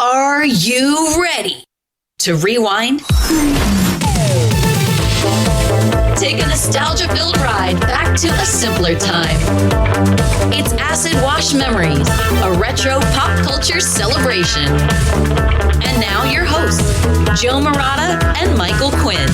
Are you ready to rewind? Take a nostalgia-filled ride back to a simpler time. It's Acid Wash Memories, a retro pop culture celebration. And now your hosts, Joe Murata and Michael Quinn.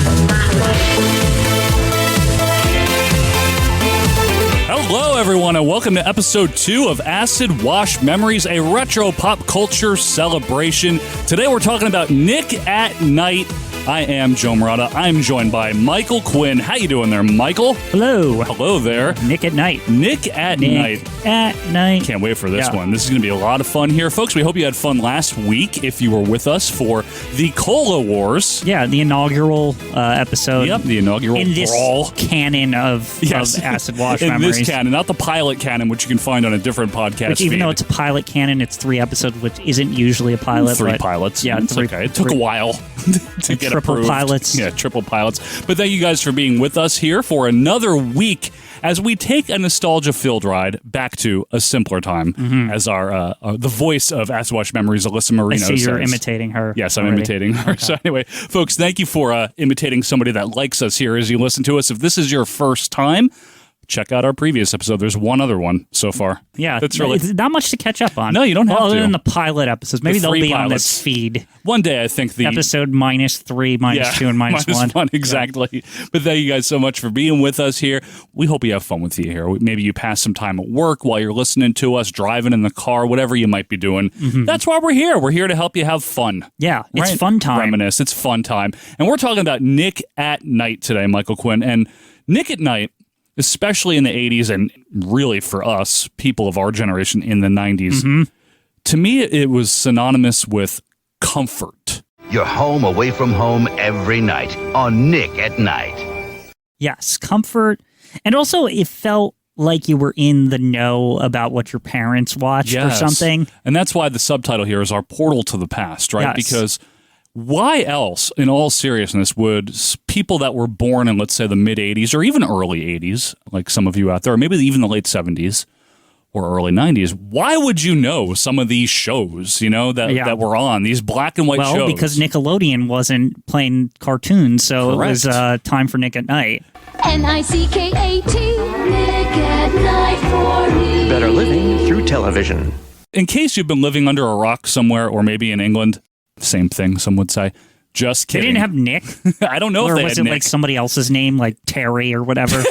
Hello, everyone, and welcome to episode 2 of Acid Wash Memories, a retro pop culture celebration. Today we're talking about Nick at Nite. I am Joe Murata. I'm joined by Michael Quinn. How you doing there, Michael? Hello. Hello there. Nick at Nite. Nick at Nite. At Nite. Can't wait for this one. This is going to be a lot of fun here. Folks, we hope you had fun last week if you were with us for the Cola Wars. Yeah, the inaugural episode. Yep, the inaugural in this brawl. canon of Acid Wash in Memories. In this canon, not the pilot canon, which you can find on a different podcast Which, even though it's a pilot canon, it's 3 episodes, which isn't usually a pilot. 3 pilots. Yeah, it's okay. It took a while to get triple approved. Pilots. Yeah, triple pilots. But thank you guys for being with us here for another week as we take a nostalgia-filled ride back to a simpler time. As our the voice of Acid Wash Memories, Alyssa Marino I see you're says. imitating her. Yes, I'm already. imitating her. Okay. So anyway, folks, thank you for imitating somebody that likes us here as you listen to us. If this is your first time, check out our previous episode. There's one other one so far. Yeah, that's really it's not much to catch up on. No, you don't have other to. than the pilot episodes. Maybe they'll be pilots. on this feed. One day, I think the episode -3, -2, and -1. Exactly. Yeah. But thank you guys so much for being with us here. We hope you have fun with you here. Maybe you pass some time at work while you're listening to us, driving in the car, whatever you might be doing. That's why we're here. We're here to help you have fun. Yeah, it's right? fun time. Reminisce. It's fun time. And we're talking about Nick at Nite today, Michael Quinn. And Nick at Nite, especially in the 80s and really for us, people of our generation in the 90s, to me, it was synonymous with comfort. You're home away from home every night on Nick at Nite. Yes, comfort. And also, it felt like you were in the know about what your parents watched or something. And that's why the subtitle here is our portal to the past, right? Yes. Because why else, in all seriousness, would people that were born in, let's say, the mid-'80s or even early 80s, like some of you out there, or maybe even the late 70s or early 90s, why would you know some of these shows, that were on, these black and white shows? Well, because Nickelodeon wasn't playing cartoons, so Correct. It was time for Nick at Nite. Nicket, Nick at Nite for me. Better living through television. In case you've been living under a rock somewhere, or maybe in England, same thing, some would say. Just They kidding. didn't have Nick? I don't know or if they was had it Nick. like somebody else's name, like Terry or whatever?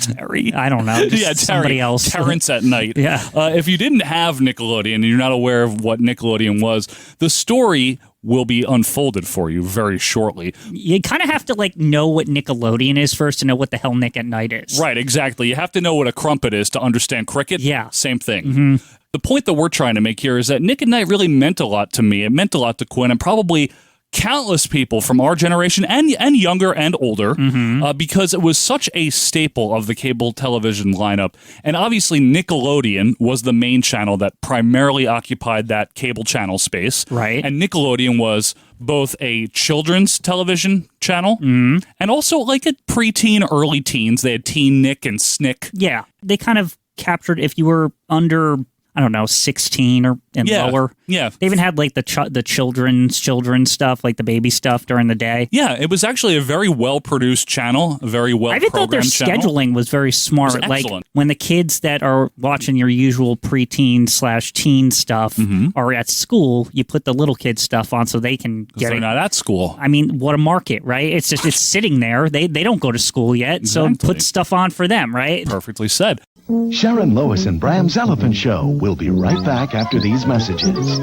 Terry? I don't know. Just Yeah, somebody else. Terrence at Nite. Yeah. If you didn't have Nickelodeon and you're not aware of what Nickelodeon was, the story will be unfolded for you very shortly. You kind of have to know what Nickelodeon is first to know what the hell Nick at Nite is. Right, exactly. You have to know what a crumpet is to understand cricket. Yeah. Same thing. The point that we're trying to make here is that Nick at Nite really meant a lot to me. It meant a lot to Quinn and probably countless people from our generation and younger and older because it was such a staple of the cable television lineup. And obviously Nickelodeon was the main channel that primarily occupied that cable channel space. Right. And Nickelodeon was both a children's television channel and also like a preteen, early teens. They had Teen Nick and Snick. Yeah. They kind of captured if you were under, 16 or lower. Yeah. They even had the children's stuff, like the baby stuff during the day. Yeah, it was actually a very well-produced channel, a very I even thought their well-programmed channel. scheduling was very smart. It was excellent. When the kids that are watching your usual preteen/teen stuff are at school, you put the little kid stuff on so they can get They're it. not at school. I mean, what a market, right? It's just it's sitting there. They don't go to school yet, so Exactly. put stuff on for them, right? Perfectly said. Sharon Lois and Bram's Elephant Show will be right back after these messages.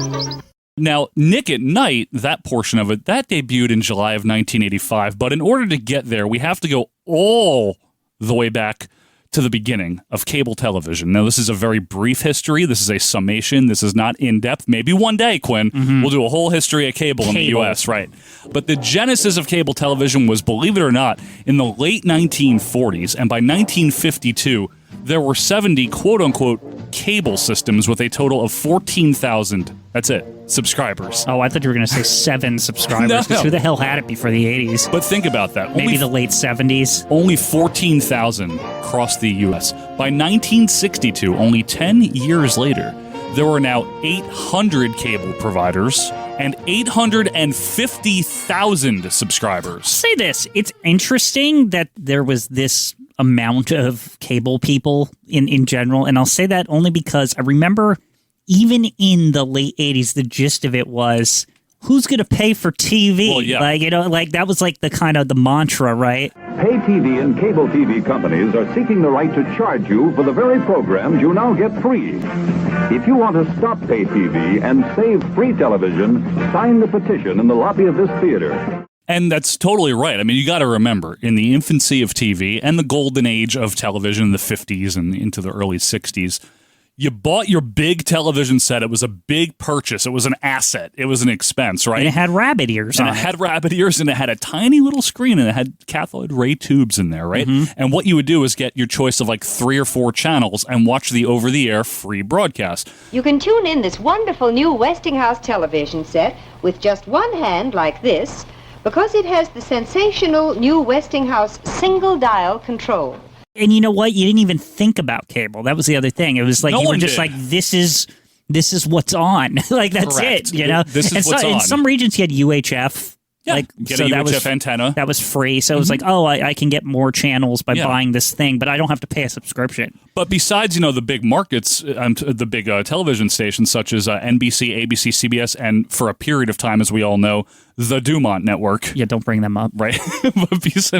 Now, Nick at Nite, that portion of it, that debuted in July of 1985. But in order to get there, we have to go all the way back to the beginning of cable television. Now, this is a very brief history. This is a summation. This is not in-depth. Maybe one day, Quinn, we'll do a whole history of cable in the U.S., right? But the genesis of cable television was, believe it or not, in the late 1940s. And by 1952, there were 70 quote-unquote cable systems with a total of 14,000, that's it, subscribers. Oh, I thought you were going to say 7 subscribers. No. 'Cause who the hell had it before the 80s? But think about that. Maybe the late 70s. Only 14,000 across the U.S. By 1962, only 10 years later, there were now 800 cable providers and 850,000 subscribers. Say this, it's interesting that there was this amount of cable people in general, and I'll say that only because I remember even in the late 80s, the gist of it was, who's going to pay for TV? Well, yeah. Like, like that was like the kind of the mantra, right? Pay TV and cable TV companies are seeking the right to charge you for the very programs you now get free. If you want to stop pay TV and save free television, sign the petition in the lobby of this theater. And that's totally right. I mean, you got to remember, in the infancy of TV and the golden age of television in the 50s and into the early 60s, you bought your big television set. It was a big purchase. It was an asset. It was an expense, right? And it had rabbit ears on it. It had rabbit ears, and it had a tiny little screen, and it had cathode ray tubes in there, right? Mm-hmm. And what you would do is get your choice of like 3 or 4 channels and watch the over-the-air free broadcast. You can tune in this wonderful new Westinghouse television set with just one hand like this, because it has the sensational new Westinghouse single dial control. And you know what? You didn't even think about cable. That was the other thing. It was like No you were one just did. like, this is what's on. Like that's Correct. it. You know, This is and what's in on. some regions you had UHF. Yeah, like get so a that UHF was antenna. That was free. So it was like, oh, I can get more channels by Yeah. buying this thing, but I don't have to pay a subscription. But besides, the big markets, the big television stations such as NBC, ABC, CBS, and for a period of time, as we all know, the Dumont Network. Yeah, don't bring them up. Right?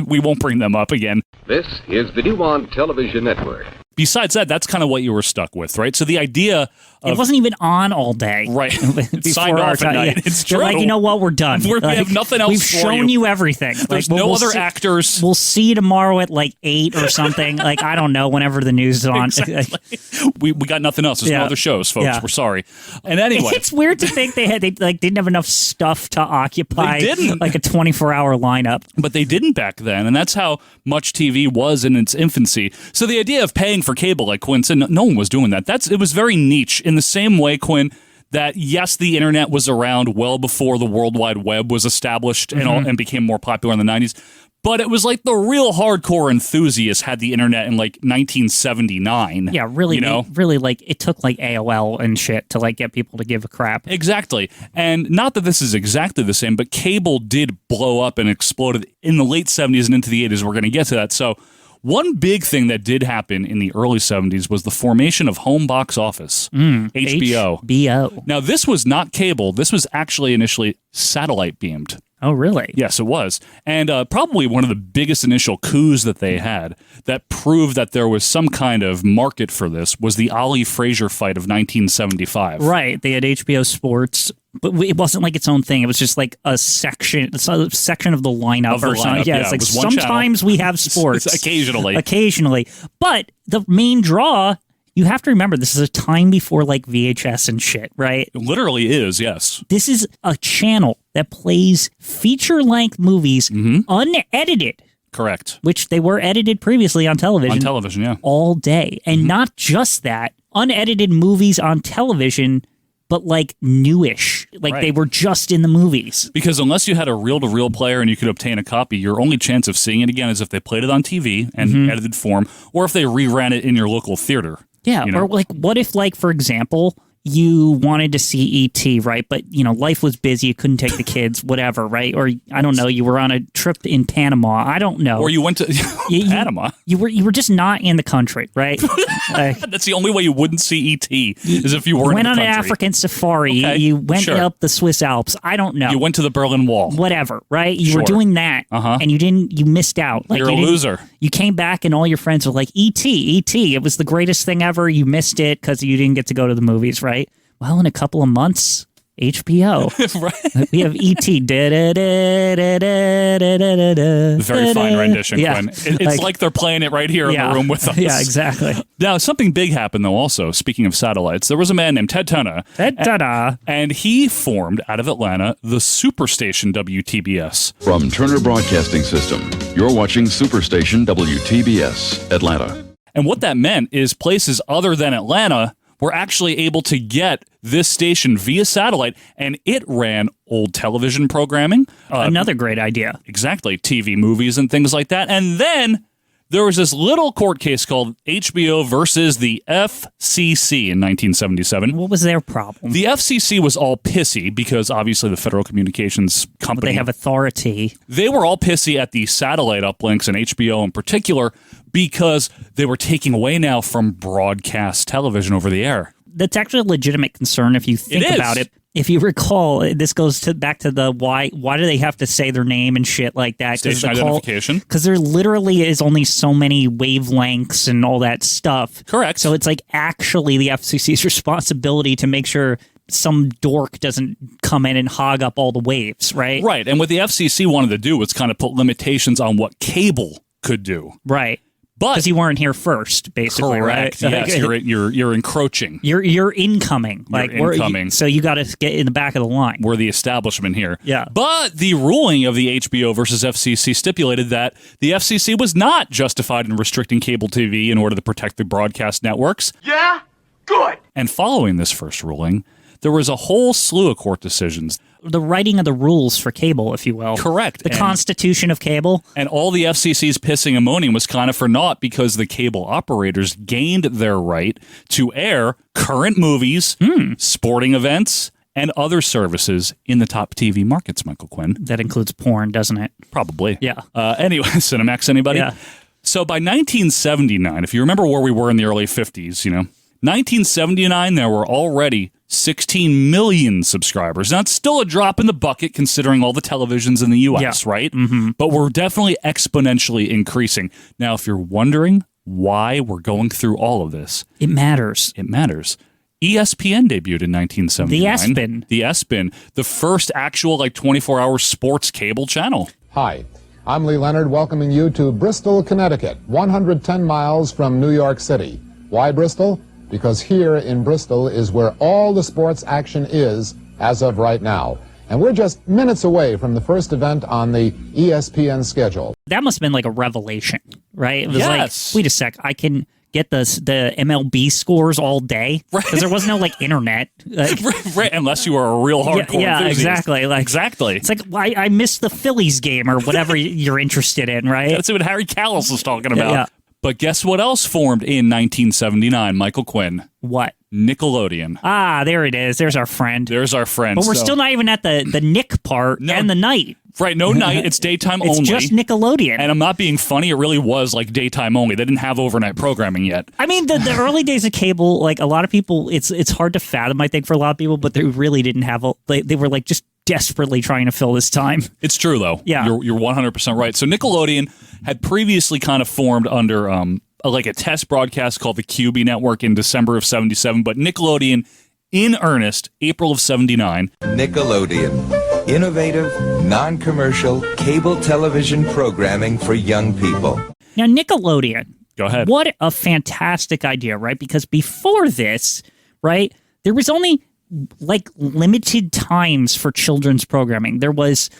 We won't bring them up again. This is the Dumont Television Network. Besides that, that's kind of what you were stuck with, right? So the idea of... It wasn't even on all day. Right. Before Signed our off at time. night. Yeah. It's They're true. like, you know what? We're done. We have nothing else We've for shown you. you everything. There's Like, no we'll other see- actors. We'll see you tomorrow at like 8 or something. Like, I don't know, whenever the news is on. Exactly. We got nothing else. There's no Yeah. other shows, folks. Yeah. We're sorry. And anyway... It's weird to think they didn't have enough stuff to occupy They didn't. like a 24-hour lineup. But they didn't back then, and that's how much TV was in its infancy. So the idea of paying for cable, like Quinn said, no one was doing that. It was very niche in the same way, Quinn, that yes, the internet was around well before the World Wide Web was established and became more popular in the 90s. But it was like the real hardcore enthusiasts had the internet in like 1979. Yeah, really, really, like it took like AOL and shit to like get people to give a crap. Exactly. And not that this is exactly the same, but cable did blow up and exploded in the late 70s and into the 80s. We're going to get to that. So one big thing that did happen in the early 70s was the formation of home box office, HBO. HBO. Now, this was not cable. This was actually initially satellite beamed. Oh, really? Yes, it was. And probably one of the biggest initial coups that they had that proved that there was some kind of market for this was the Ali Frazier fight of 1975. Right. They had HBO Sports, but it wasn't like its own thing. It was just like a section of the lineup Of the or something. lineup, Yeah, yeah, it's it like was one sometimes channel. we have sports. Occasionally. But the main draw, you have to remember, this is a time before like VHS and shit, right? It literally is, yes. This is a channel that plays feature-length movies unedited. Correct. Which they were edited previously on television. On television, yeah. All day. And not just that, unedited movies on television, but like newish. Like Right. they were just in the movies. Because unless you had a reel-to-reel player and you could obtain a copy, your only chance of seeing it again is if they played it on TV and edited form, or if they reran it in your local theater. Yeah. You know? Or like, what if, like, for example, you wanted to see E.T., right? But, life was busy. You couldn't take the kids, whatever, right? Or, I don't know, you were on a trip in Panama. I don't know. Or you went to Panama. You were just not in the country, right? That's the only way you wouldn't see E.T. is if you were went in the on an country. African safari. Okay, You went sure. up the Swiss Alps. I don't know. You went to the Berlin Wall. Whatever, right? You Sure. were doing that, Uh-huh. and you missed out. Like, You're you a didn't- loser. You came back, and all your friends were like, E.T. It was the greatest thing ever. You missed it because you didn't get to go to the movies, right? Well, in a couple of months, HBO. Right. We have E.T. Very fine rendition, Yeah. Quinn. It's like they're playing it right here in the room with us. Yeah, exactly. Now, something big happened, though, also. Speaking of satellites, there was a man named Ted Turner. And he formed, out of Atlanta, the Superstation WTBS. From Turner Broadcasting System, you're watching Superstation WTBS, Atlanta. And what that meant is places other than Atlanta were actually able to get this station via satellite, and it ran old television programming. Another great idea. Exactly. TV movies and things like that. And then there was this little court case called HBO versus the FCC in 1977. What was their problem? The FCC was all pissy because obviously the Federal Communications Company. But they have authority. They were all pissy at the satellite uplinks and HBO in particular because they were taking away now from broadcast television over the air. That's actually a legitimate concern if you think about it. If you recall, this goes back to the why do they have to say their name and shit like that? Station identification. Because there literally is only so many wavelengths and all that stuff. Correct. So it's like actually the FCC's responsibility to make sure some dork doesn't come in and hog up all the waves, right? Right. And what the FCC wanted to do was kind of put limitations on what cable could do. Right. But because you weren't here first, basically, correct. right? Yes, you're encroaching. You're incoming. You're incoming. So you got to get in the back of the line. We're the establishment here. Yeah. But the ruling of the HBO versus FCC stipulated that the FCC was not justified in restricting cable TV in order to protect the broadcast networks. Yeah? Good. And following this first ruling, there was a whole slew of court decisions. The writing of the rules for cable, if you will. Correct. The constitution of cable. And all the FCC's pissing and moaning was kind of for naught because the cable operators gained their right to air current movies, sporting events, and other services in the top TV markets, Michael Quinn. That includes porn, doesn't it? Probably. Yeah. Anyway, Cinemax, anybody? Yeah. So by 1979, if you remember where we were in the early 50s, 1979, there were already 16 million subscribers. Now, it's still a drop in the bucket considering all the televisions in the U.S., right? Mm-hmm. But we're definitely exponentially increasing. Now, if you're wondering why we're going through all of this, it matters. It matters. ESPN debuted in 1979. The ESPN. The ESPN, the first actual 24-hour sports cable channel. Hi, I'm Lee Leonard welcoming you to Bristol, Connecticut, 110 miles from New York City. Why Bristol? Because here in Bristol is where all the sports action is as of right now. And we're just minutes away from the first event on the ESPN schedule. That must have been like a revelation, right? It was yes. like, wait a sec, I can get the MLB scores all day? Because there was no internet. Right, unless you were a real hardcore yeah, enthusiast. exactly. Exactly. It's like, I missed the Phillies game or whatever you're interested in, right? That's what Harry Callis was talking about. Yeah. But guess what else formed in 1979, Michael Quinn? What? Nickelodeon. Ah, there it is. There's our friend. There's our friend. But we're still not even at the Nick part and the night. Right, no night. It's daytime only. It's just Nickelodeon. And I'm not being funny. It really was daytime only. They didn't have overnight programming yet. I mean, the early days of cable, a lot of people, it's hard to fathom, I think, for a lot of people, but they really didn't have, they were just desperately trying to fill this time. It's true, though. Yeah. You're 100% right. So Nickelodeon had previously kind of formed under a test broadcast called the QB Network in December of 77, but Nickelodeon in earnest, April of 79. Nickelodeon. Innovative, non-commercial, cable television programming for young people. Now, Nickelodeon. Go ahead. What a fantastic idea, right? Because before this, right, there was only limited times for children's programming. There was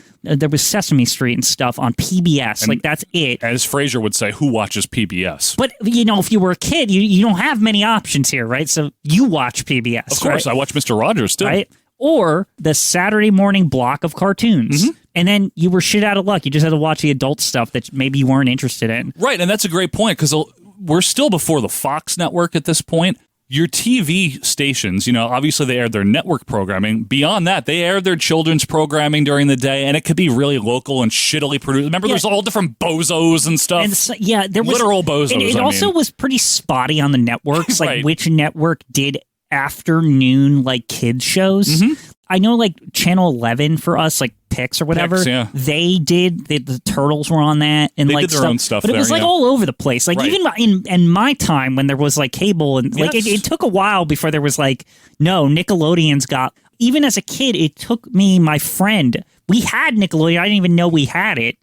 Sesame Street and stuff on PBS. And that's it. As Frasier would say, who watches PBS? But, if you were a kid, you don't have many options here, right? So you watch PBS, Of course, right? I watch Mr. Rogers, too. Right? Or the Saturday morning block of cartoons. Mm-hmm. And then you were shit out of luck. You just had to watch the adult stuff that maybe you weren't interested in. Right, and that's a great point, because we're still before the Fox network at this point. Your TV stations, obviously they aired their network programming. Beyond that, they aired their children's programming during the day, and it could be really local and shittily produced. Remember, there's all different bozos and stuff? And so, there was literal bozos. It also was pretty spotty on the networks, Right. which network did afternoon kids shows. Mm-hmm. I know Channel 11 for us, Pix or whatever. Pix, yeah. They did. The Turtles were on that, and they did their own stuff. But it was there, all over the place. Right. Even in my time when there was cable and Yes. it took a while before there was no, Nickelodeon's got. Even as a kid, it took me, my friend. We had Nickelodeon. I didn't even know we had it.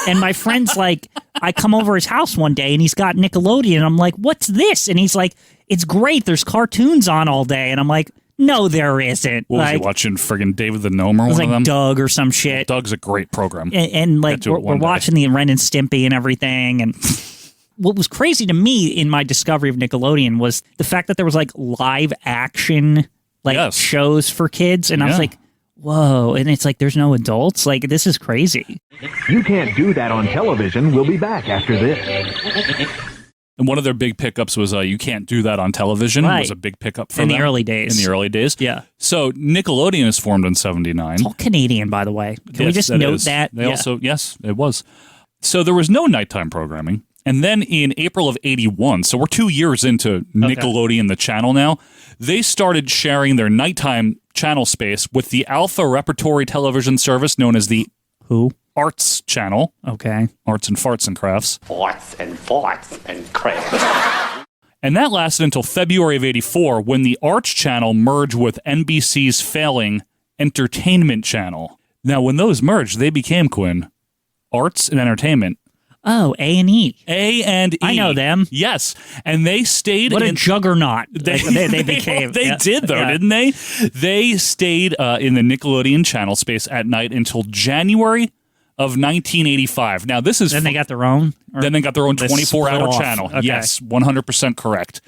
And my friend's I come over his house one day and he's got Nickelodeon. And I'm like, what's this? And he's like, it's great. There's cartoons on all day. And I'm like, no, there isn't. What was he watching? Friggin' David the Gnome or one of them? Doug or some shit. Doug's a great program. And we're watching the Ren and Stimpy and everything. And what was crazy to me in my discovery of Nickelodeon was the fact that there was live action shows for kids. And I was like, whoa. And it's like, there's no adults? Like, this is crazy. You can't do that on television. We'll be back after this. And one of their big pickups was you can't do that on television. Right. It was a big pickup for In them. the early days. In the early days. Yeah. So Nickelodeon is formed in 79. It's all Canadian, by the way. Can we just note that? They also, yes, it was. So there was no nighttime programming. And then in April of 81, so we're 2 years into Nickelodeon, the channel now, they started sharing their nighttime channel space with the Alpha Repertory television service known as the Arts Channel. Okay. Arts and Farts and Crafts. Farts and crafts. And that lasted until February of 84 when the Arts Channel merged with NBC's failing Entertainment Channel. Now, when those merged, they became, Quinn, Arts and Entertainment. Oh, A&E. A&E. I know them. Yes. And they stayed What a juggernaut they became. They did, though, didn't they? They stayed in the Nickelodeon channel space at night until January of 1985. Now, this is... Then they got their own? Then they got their own 24-hour channel. Okay. Yes, 100% correct.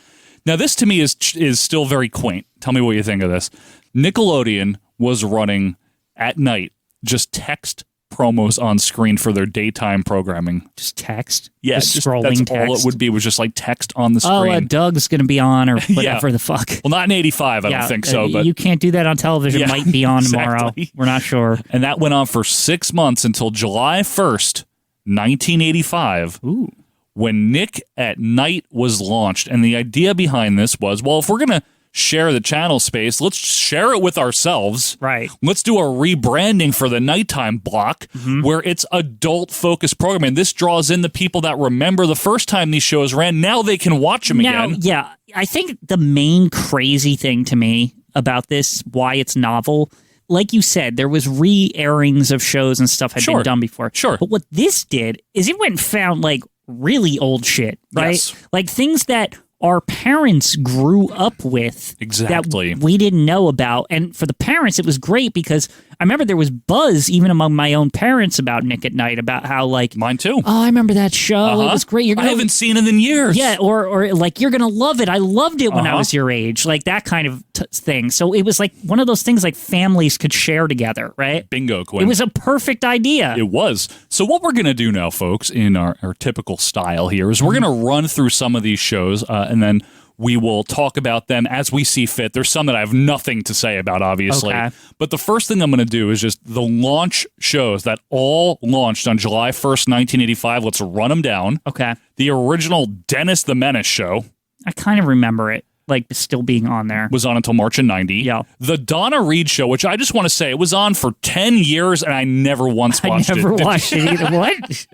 Now, this to me is still very quaint. Tell me what you think of this. Nickelodeon was running at night just text promos on screen for their daytime programming. Just text? Yeah, just just, scrolling that's text? all it would be, was just like text on the screen. Oh, Doug's going to be on or whatever the fuck. Well, not in 85, I don't think so. But you can't do that on television. Yeah, Might be on tomorrow. exactly. We're not sure. And that went on for 6 months until July 1st, 1985. Ooh. When Nick at Night was launched. And the idea behind this was, well, if we're going to share the channel space, let's share it with ourselves. Right. Let's do a rebranding for the nighttime block where it's adult-focused programming. This draws in the people that remember the first time these shows ran. Now they can watch them again. Yeah, I think the main crazy thing to me about this, why it's novel, like you said, there was re-airings of shows and stuff had been done before. Sure. But what this did is it went and found like really old shit, right? Yes. Like things that our parents grew up with Exactly. that we didn't know about. And for the parents, it was great because I remember there was buzz even among my own parents about Nick at Night, about how like... Mine too. Oh, I remember that show. It was great. I haven't seen it in years. Yeah, or like, you're going to love it. I loved it when I was your age. Like that kind of thing. So it was like one of those things like families could share together, right? Bingo, Quinn. It was a perfect idea. It was. So what we're going to do now, folks, in our typical style here is we're going to run through some of these shows and then we will talk about them as we see fit. There's some that I have nothing to say about, obviously. Okay. But the first thing I'm going to do is just the launch shows that all launched on July 1st, 1985. Let's run them down. Okay. The original Dennis the Menace show. I kind of remember it, like still being on there. Was on until March of 90. Yeah. The Donna Reed show, which I just want to say, it was on for 10 years and I never once watched it. I never watched it either. What?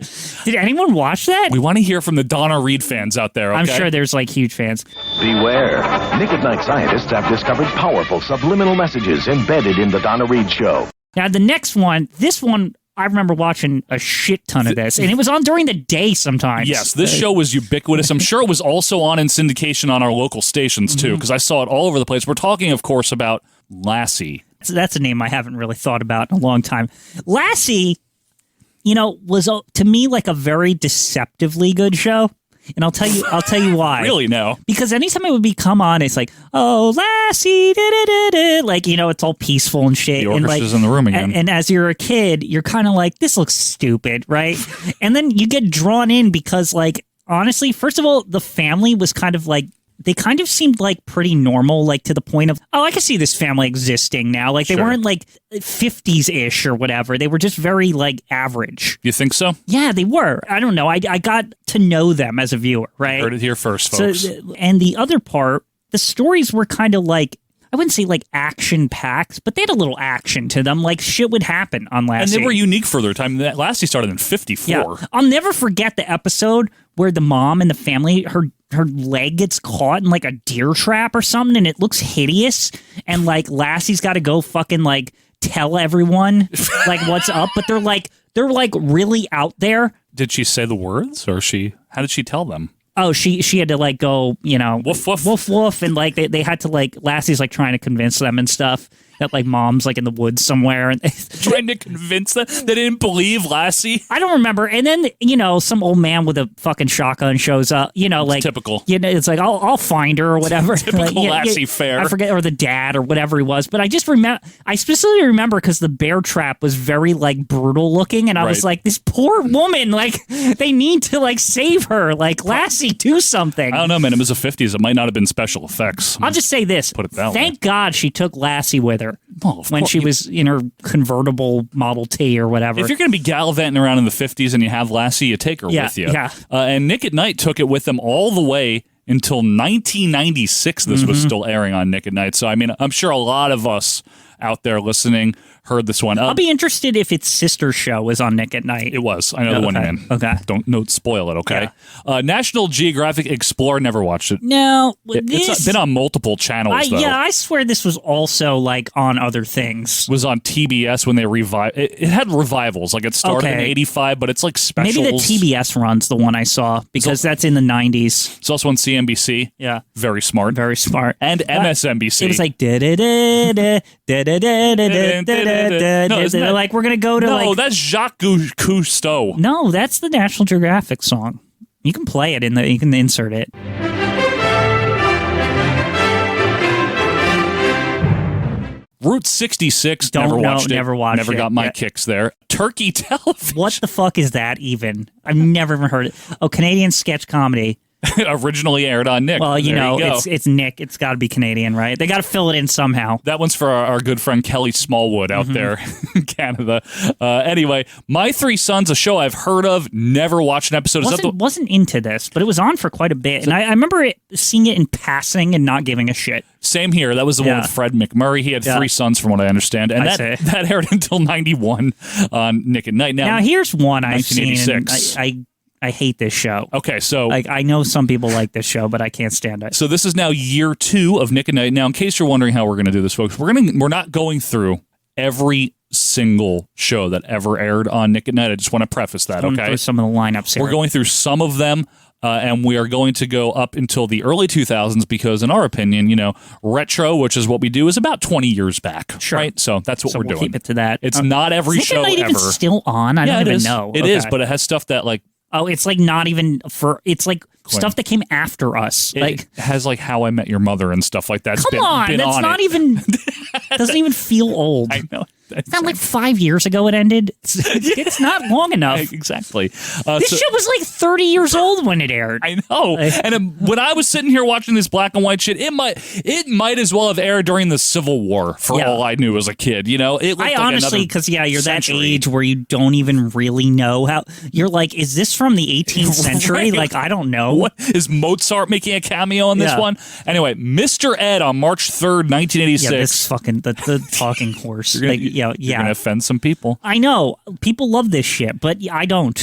Did anyone watch that? We want to hear from the Donna Reed fans out there, okay? I'm sure there's like huge fans. Beware. Nick at Night scientists have discovered powerful subliminal messages embedded in the Donna Reed show. Now, the next one, this one, I remember watching a shit ton of this, and it was on during the day sometimes. Yes, this show was ubiquitous. I'm sure it was also on in syndication on our local stations, too, because I saw it all over the place. We're talking, of course, about Lassie. So that's a name I haven't really thought about in a long time. Lassie, you know, was to me like a very deceptively good show. And I'll tell you why. Really, no. Because anytime it would come on, it's like, oh, Lassie, da-da-da-da. Like, you know, it's all peaceful and shit. The orchestra's and like, in the room again. And as you're a kid, you're kind of like, this looks stupid, right? And then you get drawn in because, like, honestly, first of all, the family was kind of like, they kind of seemed like pretty normal, like to the point of, oh, I can see this family existing now. Like they weren't like 50s-ish or whatever. They were just very like average. You think so? Yeah, they were. I don't know. I got to know them as a viewer, right? Heard it here first, folks. So, and the other part, the stories were kind of like, I wouldn't say like action-packed, but they had a little action to them. Like shit would happen on Lassie. And they were unique for their time. Lassie started in 54. Yeah. I'll never forget the episode where the mom and the family, her leg gets caught in like a deer trap or something, and it looks hideous. And like Lassie's got to go fucking like tell everyone like what's up, but they're like really out there. Did she say the words, or how did she tell them? Oh, she had to like go, you know, woof woof woof woof, and like they had to like Lassie's like trying to convince them and stuff. that like mom's like in the woods somewhere and trying to convince them they didn't believe Lassie. I don't remember. And then, you know, some old man with a fucking shotgun shows up, you know, like typical. You know, it's like I'll find her or whatever. Typical Lassie fare. I forget, or the dad or whatever he was. But I just remember, I specifically remember because the bear trap was very like brutal looking, and I was like, this poor woman, like they need to like save her, like Lassie, do something. I don't know, man. It was the 50s. It might not have been special effects. I'll just say this: put it that way. Thank God she took Lassie with her when course. she was in her convertible Model T or whatever. If you're going to be gallivanting around in the 50s and you have Lassie, you take her with you. Yeah. And Nick at Night took it with them all the way until 1996. This was still airing on Nick at Night. So, I mean, I'm sure a lot of us out there listening heard this one. I'll be interested if its sister show was on Nick at Night. It was. I know the one you're in. Okay. Don't spoil it, okay? Yeah. National Geographic Explorer, never watched it. No. It's been on multiple channels, though. Yeah, I swear this was also like on other things. It was on TBS when they revived. It had revivals. Like it started in 85, but it's like specials. Maybe the TBS runs the one I saw because that's in the 90s. It's also on CNBC. Yeah. Very smart. Very smart. And MSNBC. It was like they're like, we're gonna go to that's Jacques Cousteau. No, that's the National Geographic song. You can play it you can insert it. Route 66. Never watched it. Never watched Never it. got my kicks there. Turkey Television. What the fuck is that even? I've never even heard it. Oh, Canadian sketch comedy. Originally aired on Nick. Well, you know, it's Nick. It's got to be Canadian, right? They got to fill it in somehow. That one's for our good friend Kelly Smallwood out there in Canada. Anyway, My Three Sons, a show I've heard of, never watched an episode. Wasn't into this, but it was on for quite a bit. And I remember seeing it in passing and not giving a shit. Same here. That was the one with Fred McMurray. He had 3 sons, from what I understand. And that aired until 91 on Nick at Night. Now here's one I've seen. I hate this show. Okay, so like I know some people like this show, but I can't stand it. So this is now year 2 of Nick at Night. Now, in case you're wondering how we're going to do this, folks, we're not going through every single show that ever aired on Nick at Night. I just want to preface that. Okay, some of the lineups here. We're going through some of them. And we are going to go up until the early 2000s because, in our opinion, you know, retro, which is what we do, is about 20 years back. Sure. Right? So that's what we're doing. Keep it to that. It's not every show ever. Even still on? I don't even know. It is, but it has stuff that like. Oh, it's like not even for. It's like stuff that came after us. It has like How I Met Your Mother and stuff like that. Come on, that's not even. Doesn't even feel old. I know. It's not like 5 years ago it ended. It's not long enough. Exactly. This shit was like 30 years old when it aired. I know. And when I was sitting here watching this black and white shit, it might as well have aired during the Civil War for all I knew as a kid. You know, I honestly, because you're that age where you don't even really know how. You're like, is this from the 18th century? Like, I don't know. What is Mozart making a cameo in this one? Anyway, Mr. Ed on March 3rd, 1986. Yeah, this fucking the talking horse. You're going to offend some people. I know. People love this shit, but I don't.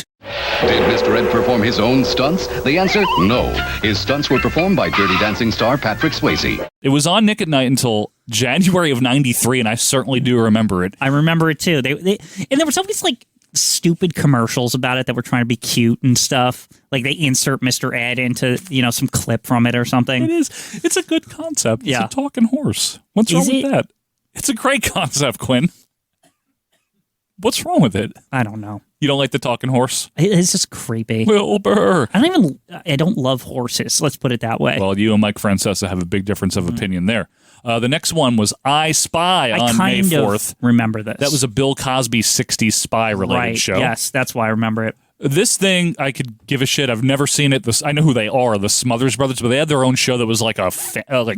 Did Mr. Ed perform his own stunts? The answer, no. His stunts were performed by Dirty Dancing star Patrick Swayze. It was on Nick at Night until January of 93, and I certainly do remember it. I remember it, too. And there was always, like, stupid commercials about it that were trying to be cute and stuff. Like, they insert Mr. Ed into, you know, some clip from it or something. It is. It's a good concept. Yeah. It's a talking horse. What's wrong with that? It's a great concept, Quinn. What's wrong with it? I don't know. You don't like the talking horse? It's just creepy. Wilbur. I don't love horses. Let's put it that way. Well, you and Mike Francesa have a big difference of opinion there. The next one was I Spy on May 4th. Remember this. That was a Bill Cosby 60s spy related show. Yes, that's why I remember it. This thing, I could give a shit. I've never seen it. I know who they are, the Smothers Brothers, but they had their own show that was like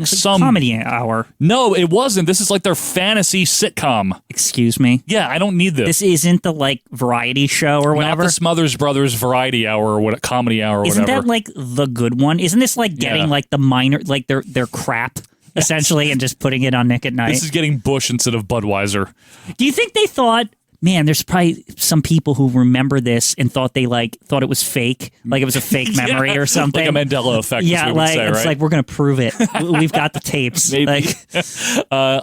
some comedy hour. No, it wasn't. This is like their fantasy sitcom. Excuse me? Yeah, I don't need this. This isn't the like variety show or whatever. Not the Smothers Brothers variety hour or what comedy hour or Isn't whatever. that like the good one? Isn't this like getting like the minor, like their crap essentially, and just putting it on Nick at Night? This is getting Bush instead of Budweiser. Do you think they thought man, there's probably some people who remember this and thought it was fake, like it was a fake memory or something, like a Mandela effect. Yeah, like say, it's right? like we're gonna prove it. We've got the tapes. Maybe.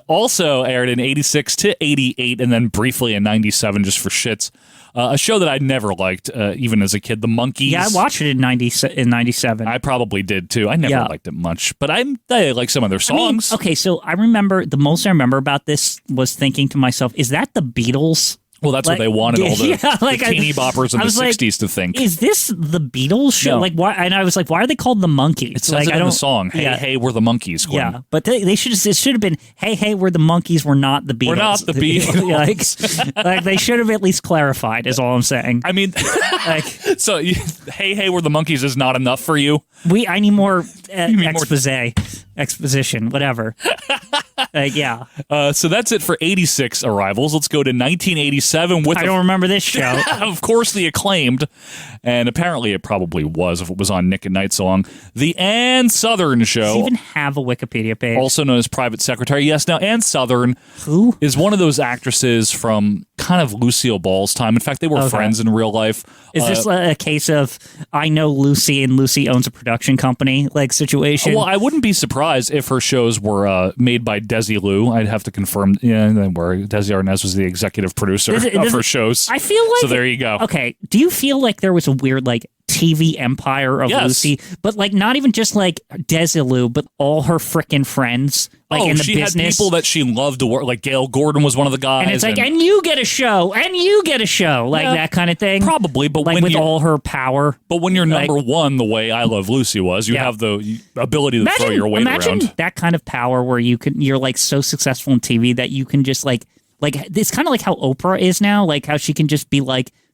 Also aired in 86 to 88, and then briefly in 97, just for shits. A show that I never liked, even as a kid, The Monkees. Yeah, I watched it in 97. I probably did too. I never liked it much, but I like some of their songs. I mean, okay, so I remember the most I remember about this was thinking to myself, "Is that the Beatles?" Well, that's what they wanted all the teeny boppers in the 60s to think. Is this the Beatles show? No. Like, why? And I was like, why are they called the Monkees? It says it in the song. Hey, hey, we're the Monkees. Glenn. Yeah, but it should have been, hey, hey, we're the Monkees. We're not the Beatles. We're not the Beatles. like they should have at least clarified. Is all I'm saying. I mean, so hey, we're the Monkees is not enough for you. I need more exposition, whatever. Yeah. So that's it for 86 arrivals. Let's go to 1987 with... I don't remember this show. Of course, the acclaimed, and apparently it probably was if it was on Nick at Night song, the Ann Sothern Show. Does it even have a Wikipedia page? Also known as Private Secretary. Yes, now Ann Sothern Who? is one of those actresses from kind of Lucille Ball's time. In fact, they were friends in real life. Is this a case of I know Lucy and Lucy owns a production company like situation? Well, I wouldn't be surprised if her shows were made by Desi Liu. I'd have to confirm. Yeah, where Desi Arnaz was the executive producer of her shows. I feel like so. There you go. Okay, do you feel like there was a weird TV empire of Lucy, but not even just Desilu, but all her frickin' friends in the she business. Had people that she loved to work. Like Gail Gordon was one of the guys, and it's and you get a show, and you get a show, that kind of thing. Probably, but when with all her power. But when you're number one, the way I Love Lucy was, you have the ability to throw your weight around. Imagine that kind of power where you're so successful in TV that you can just it's kind of like how Oprah is now, how she can just be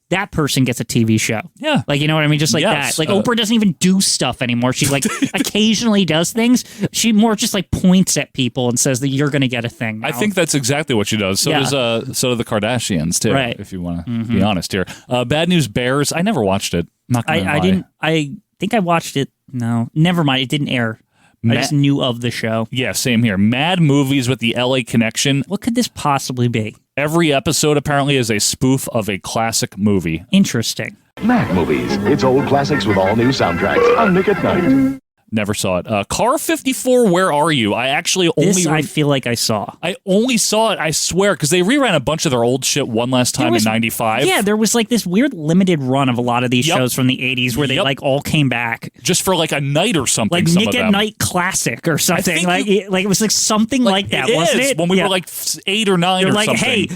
that person gets a TV show. Yeah. You know what I mean? Just that. Oprah doesn't even do stuff anymore. She occasionally does things. She more just points at people and says that you're going to get a thing now. I think that's exactly what she does. So does so do the Kardashians too, right. if you want to be honest here. Bad News Bears, I never watched it. Not gonna lie. I didn't. I think I watched it. No, never mind. It didn't air. I just knew of the show. Yeah, same here. Mad Movies with the LA Connection. What could this possibly be? Every episode apparently is a spoof of a classic movie. Interesting. Mad Movies. It's old classics with all new soundtracks on Nick at Night. Never saw it. Car 54, Where Are You? I actually only... I feel like I saw. I only saw it, I swear, because they reran a bunch of their old shit one last time in 95. Yeah, there was this weird limited run of a lot of these shows from the 80s where they all came back. Just for a night or something. Like Nick at Night Classic or something. It was something like that, wasn't it? When we were 8 or 9 They're or something. Hey,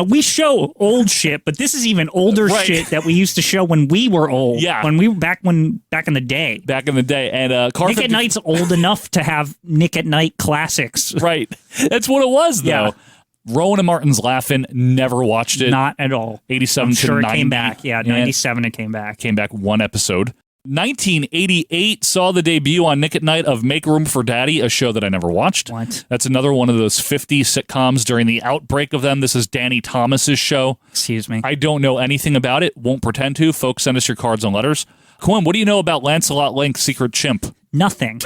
we show old shit, but this is even older shit that we used to show when we were old. Yeah. When we were back in the day. Back in the day. And Nick at Night's old enough to have Nick at Night classics. Right. That's what it was, though. Yeah. Rowan and Martin's Laughing, never watched it. Not at all. 87 I'm to sure 90. It came back. Yeah, 97 it came back. Came back one episode. 1988 saw the debut on Nick at Night of Make Room for Daddy, a show that I never watched. What? That's another one of those 50 sitcoms during the outbreak of them. This is Danny Thomas's show. Excuse me. I don't know anything about it. Won't pretend to. Folks, send us your cards and letters. Quinn, what do you know about Lancelot Link's secret chimp? Nothing.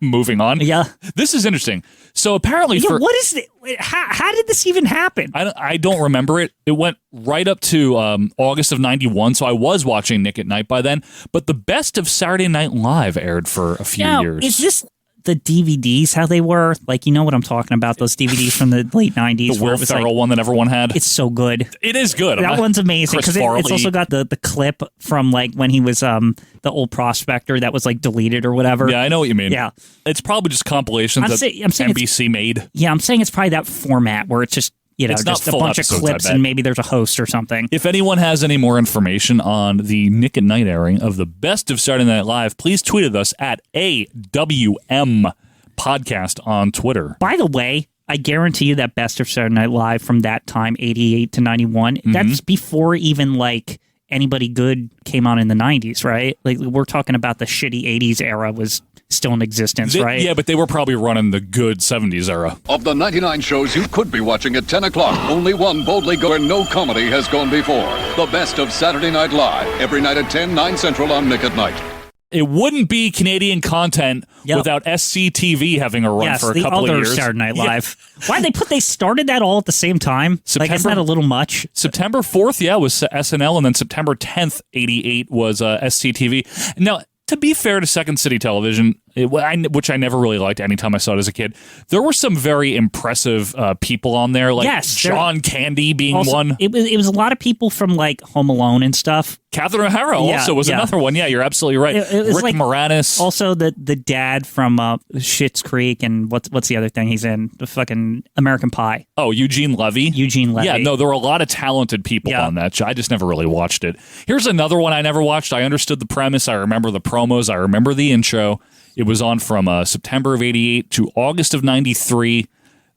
Moving on. Yeah. This is interesting. So apparently what is it? How did this even happen? I don't remember it. It went right up to August of 91, so I was watching Nick at Night by then. But the best of Saturday Night Live aired for a few years. Is this the DVDs, how they were? You know what I'm talking about, those DVDs from the late 90s. The Will Ferrell one that everyone had. It's so good. It is good. That one's amazing because it's also got the clip from when he was the old prospector that was deleted or whatever. Yeah, I know what you mean. Yeah. It's probably just compilations that NBC made. Yeah, I'm saying it's probably that format where it's just it's just not a bunch of clips and maybe there's a host or something. If anyone has any more information on the Nick at Night airing of the best of Saturday Night Live, please tweet at us at AWM Podcast on Twitter. By the way, I guarantee you that best of Saturday Night Live from that time, 88 to 91, that's before even anybody good came on in the 90s, right? We're talking about the shitty 80s era was still in existence, right? Yeah, but they were probably running the good 70s era. Of the 99 shows you could be watching at 10 o'clock, only one boldly where no comedy has gone before. The best of Saturday Night Live, every night at 10, 9 Central on Nick at Night. it wouldn't be Canadian content without SCTV having a run for a couple of years. the other Saturday Night Live. Why they started that all at the same time? Isn't that a little much? September 4th, was SNL, and then September 10th, 88 was SCTV. Now, to be fair to Second City Television, which I never really liked anytime I saw it as a kid, there were some very impressive people on there, like John Candy being one. It was a lot of people from like Home Alone and stuff. Catherine O'Hara also was another one. Yeah, you're absolutely right. It was Rick Moranis. Also, the dad from Schitt's Creek, and what's the other thing he's in? The fucking American Pie. Oh, Eugene Levy. Yeah, no, there were a lot of talented people on that show. I just never really watched it. Here's another one I never watched. I understood the premise. I remember the promos. I remember the intro. It was on from September of 88 to August of 93.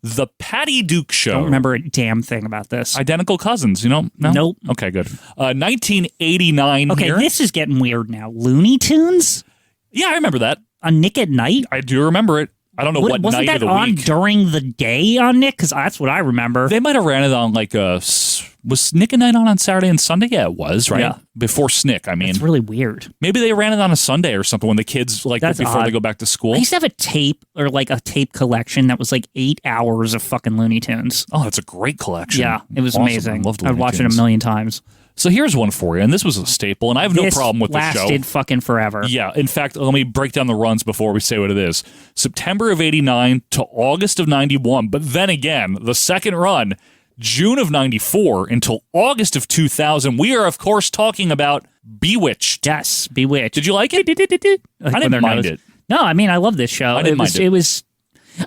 The Patty Duke Show. Don't remember a damn thing about this. Identical cousins, No? Nope. Okay, good. 1989 Okay, here. this is getting weird now. Looney Tunes? Yeah, I remember that. On Nick at Night? I do remember it. I don't know what night of the week. Wasn't that on during the day on Nick? Because that's what I remember. They might have ran it on was Nick at Night on Saturday and Sunday? Yeah, it was, right? Yeah. Before Snick, I mean. It's really weird. Maybe they ran it on a Sunday or something when the kids, before they go back to school. I used to have a tape or like a tape collection that was like 8 hours of fucking Looney Tunes. Oh, that's a great collection. Yeah, it was awesome. amazing. I loved I'd watch it a million times. So here's one for you, and this was a staple, and I have no problem with the show. This lasted fucking forever. Yeah, in fact, let me break down the runs before we say what it is. September of 89 to August of 91, but then again, the second run, June of 94 until August of 2000. We are, of course, talking about Bewitched. Yes, Bewitched. Did you like it? I didn't mind it. No, I mean, I love this show. I didn't mind it. It was,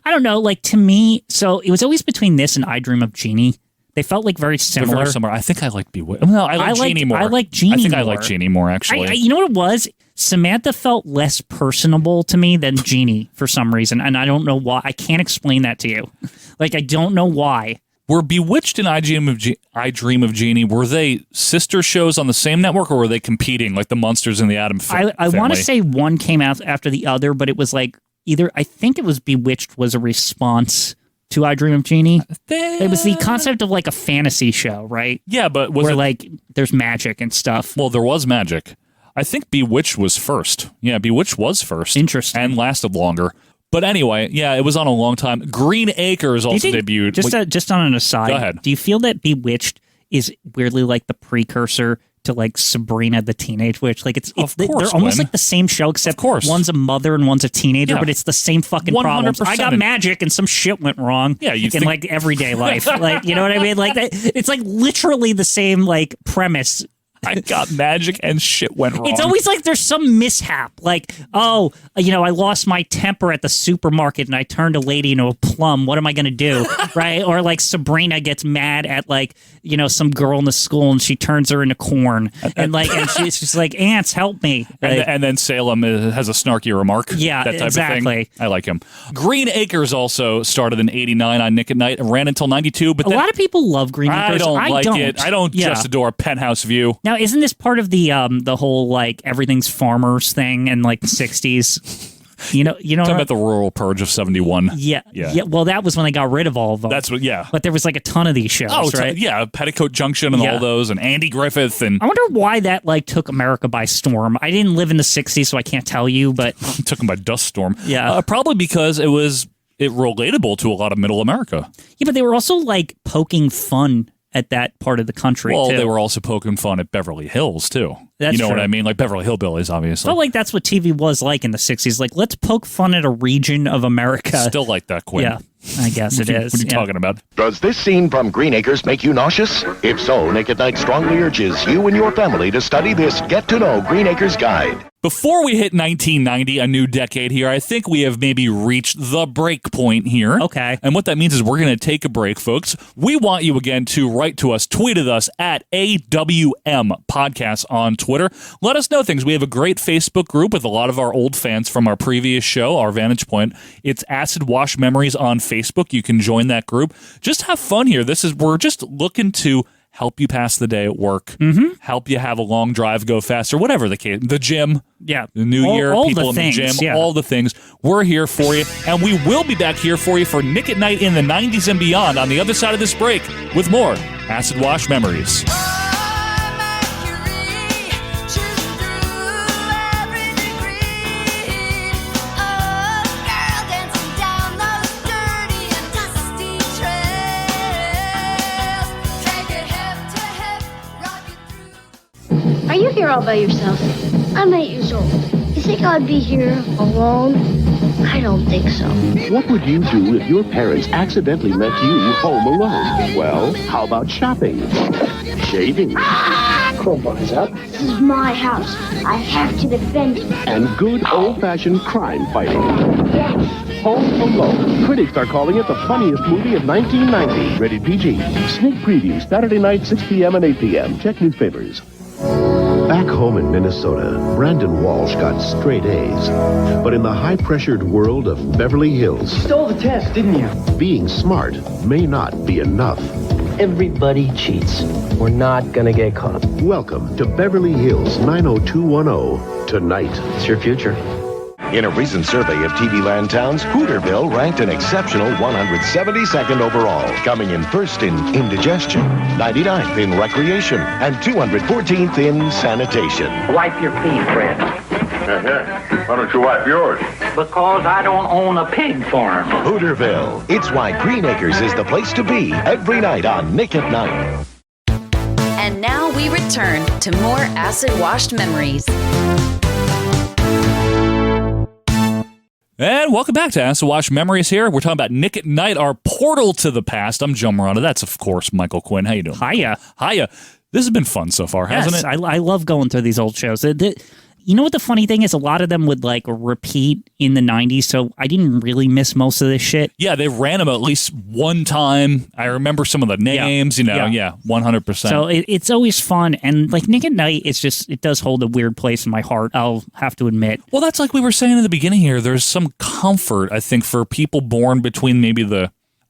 I don't know, like to me, so it was always between this and I Dream of Jeannie. They felt like very similar. They're very similar. I think I like Bewitched. No, I like Jeannie more. I like Jeannie more. I think I like Jeannie more, actually. You know what it was? Samantha felt less personable to me than Jeannie for some reason, and I don't know why. I can't explain that to you. Like, I don't know why. Were Bewitched and I Dream of Jeannie, were they sister shows on the same network, or were they competing like the Munsters and the Addams Family? I want to say one came out after the other, but it was like either, I think it was Bewitched was a response to I Dream of Jeannie. It was the concept of like a fantasy show, right? Yeah, but where like there's magic and stuff. Well, there was magic. I think Bewitched was first. Yeah, Bewitched was first. Interesting. And lasted longer. But anyway, yeah, it was on a long time. Green Acres also debuted. Just on an aside, go ahead. Do you feel that Bewitched is weirdly like the precursor to like Sabrina the Teenage Witch? Like they're almost like the same show, except one's a mother and one's a teenager, but it's the same fucking problems. I got magic and some shit went wrong. Yeah, in like everyday life, like you know what I mean? Like it's like literally the same like premise. I got magic and shit went wrong. It's always like there's some mishap. Like, oh, I lost my temper at the supermarket and I turned a lady into a plum. What am I going to do? Right? Or like Sabrina gets mad at like, some girl in the school and she turns her into corn. And she's like, ants, help me. Like, and then Salem has a snarky remark. Yeah, that type exactly. of thing. I like him. Green Acres also started in 89 on Nick at Night and ran until 92. But a lot of people love Green Acres. I don't like it. I don't just adore Penthouse View. Now, isn't this part of the whole like everything's farmers thing in like the 60s? You know, talking about the rural purge of 71. Yeah. Well, that was when they got rid of all of them. That's what. Yeah. But there was like a ton of these shows, right? Yeah, Petticoat Junction and all those, and Andy Griffith, and I wonder why that like took America by storm. I didn't live in the 60s, so I can't tell you, but it took them by dust storm. Yeah, probably because it was relatable to a lot of Middle America. Yeah, but they were also like poking fun at that part of the country. Well, too. They were also poking fun at Beverly Hills too. That's you know true. what I mean? Like Beverly Hillbillies, obviously. I felt like that's what TV was like in the 60s. Like, let's poke fun at a region of America. Still like that, Quinn. Yeah, I guess it is. What are you talking about? Does this scene from Green Acres make you nauseous? If so, Nick at Night strongly urges you and your family to study this Get to Know Green Acres guide. Before we hit 1990, a new decade here, I think we have maybe reached the break point here. Okay. And what that means is we're going to take a break, folks. We want you again to write to us, tweet at us at AWM Podcast on Twitter. Let us know things. We have a great Facebook group with a lot of our old fans from our previous show, our Vantage Point. It's Acid Wash Memories on Facebook. You can join that group. Just have fun here. We're just looking to help you pass the day at work, help you have a long drive go faster, whatever the case. The gym, the new year, all people the in things, the gym, all the things. We're here for you, and we will be back here for you for Nick at Night in the 90s and beyond on the other side of this break with more Acid Wash Memories. here all by yourself. I'm 8 years old. You think I'd be here alone? I don't think so. What would you do if your parents accidentally left you home alone? Well, how about shopping? Shaving? Crowbars up. This is my house. I have to defend it. And good old-fashioned crime fighting. Yes. Home Alone. Critics are calling it the funniest movie of 1990. Rated PG. Sneak preview Saturday night, 6 p.m. and 8 p.m. Check newspapers. Back home in Minnesota, Brandon Walsh got straight A's. But in the high-pressured world of Beverly Hills... You stole the test, didn't you? Being smart may not be enough. Everybody cheats. We're not gonna get caught. Welcome to Beverly Hills 90210 tonight. It's your future. In a recent survey of TV land towns, Hooterville ranked an exceptional 172nd overall, coming in first in indigestion, 99th in recreation, and 214th in sanitation. Wipe your feet, Fred. Why don't you wipe yours? Because I don't own a pig farm. Hooterville. It's why Green Acres is the place to be every night on Nick at Night. And now we return to more acid-washed memories. And welcome back to Acid Wash Memories here. We're talking about Nick at Night, our portal to the past. I'm Joe Morano. That's, of course, Michael Quinn. How you doing? Hiya. Hiya. This has been fun so far, hasn't it? I love going through these old shows. You know what the funny thing is? A lot of them would like repeat in the 90s, so I didn't really miss most of this shit. Yeah, they ran them at least one time. I remember some of the names, yeah. 100%. So it's always fun, and like Nick at Night, it does hold a weird place in my heart, I'll have to admit. Well, that's like we were saying in the beginning here. There's some comfort, I think, for people born between maybe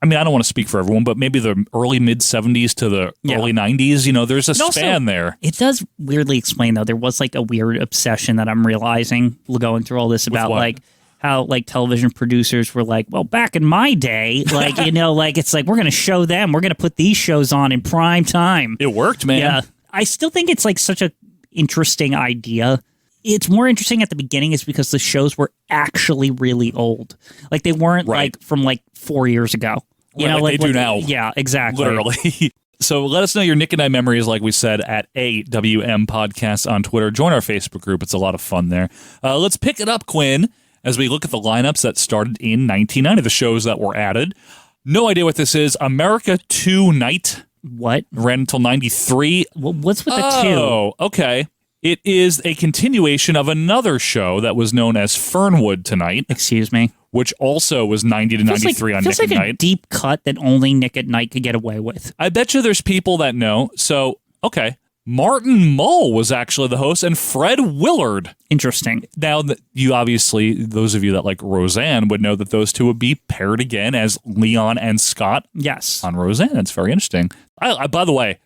I don't want to speak for everyone, but maybe the early mid-70s to the early 90s, there's a span there. It does weirdly explain, though. There was like a weird obsession that I'm realizing going through all this about like how like television producers were like, well, back in my day, like, like it's like we're going to show them. We're going to put these shows on in prime time. It worked, man. Yeah. I still think it's like such a interesting idea. It's more interesting at the beginning is because the shows were actually really old. Like they weren't like from like 4 years ago. Like they do now. Yeah, exactly. Literally. So let us know your Nick and Night memories, like we said, at AWM Podcast on Twitter. Join our Facebook group. It's a lot of fun there. Let's pick it up, Quinn, as we look at the lineups that started in 1990, the shows that were added. No idea what this is. America 2 Nite. What? Ran until 93. What's with the 2? Oh, okay. It is a continuation of another show that was known as Fernwood Tonight. Excuse me. Which also was 90 to 93 on Nick at Night. Feels like a deep cut that only Nick at Night could get away with. I bet you there's people that know. So, okay. Martin Mull was actually the host, and Fred Willard. Interesting. Now, you obviously, those of you that like Roseanne would know that those two would be paired again as Leon and Scott. Yes. On Roseanne. That's very interesting. I by the way,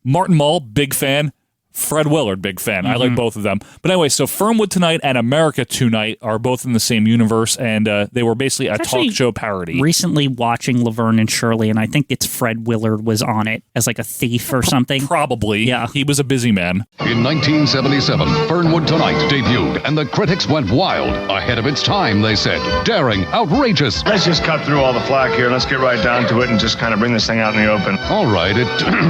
Martin Mull, big fan. Fred Willard, big fan. Mm-hmm. I like both of them. But anyway, so Fernwood Tonight and America Tonight are both in the same universe, and they were basically a talk show parody. Recently watching Laverne and Shirley, and I think it's Fred Willard was on it as like a thief or something. Probably. Yeah. He was a busy man. In 1977, Fernwood Tonight debuted, and the critics went wild. Ahead of its time, they said. Daring, outrageous. Let's just cut through all the flack here. Let's get right down to it and just kind of bring this thing out in the open. All right, it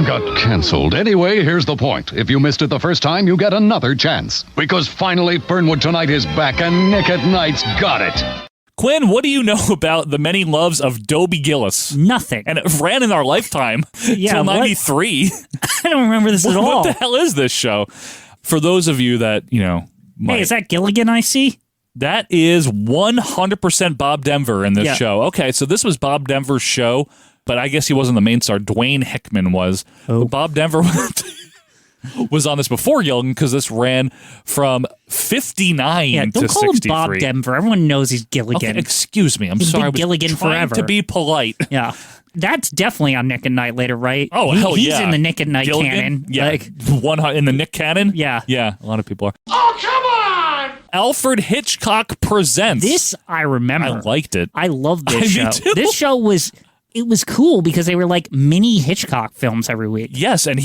got canceled. Anyway, here's the point. If you missed it the first time, you get another chance. Because finally, Fernwood Tonight is back, and Nick at Night's got it. Quinn, what do you know about the many loves of Dobie Gillis? Nothing. And it ran in our lifetime till 93. I don't remember this at all. What the hell is this show? For those of you that, Hey, is that Gilligan I see? That is 100% Bob Denver in this show. Okay, so this was Bob Denver's show, but I guess he wasn't the main star. Dwayne Hickman was. Oh. But Bob Denver was on this before Gilligan because this ran from 59 to 63. Don't call him Bob Denver. Everyone knows he's Gilligan. Okay, excuse me. I'm He's sorry. been Gilligan trying forever. to be polite. Yeah. That's definitely on Nick at Night later, right? Oh, hell yeah. He's in the Nick at Night Gilligan? canon. Yeah. In the Nick canon? Yeah. Yeah, a lot of people are. Oh, come on! Alfred Hitchcock Presents. This I remember. I liked it. I loved this show. Me too. This show was cool because they were like mini Hitchcock films every week. Yes, and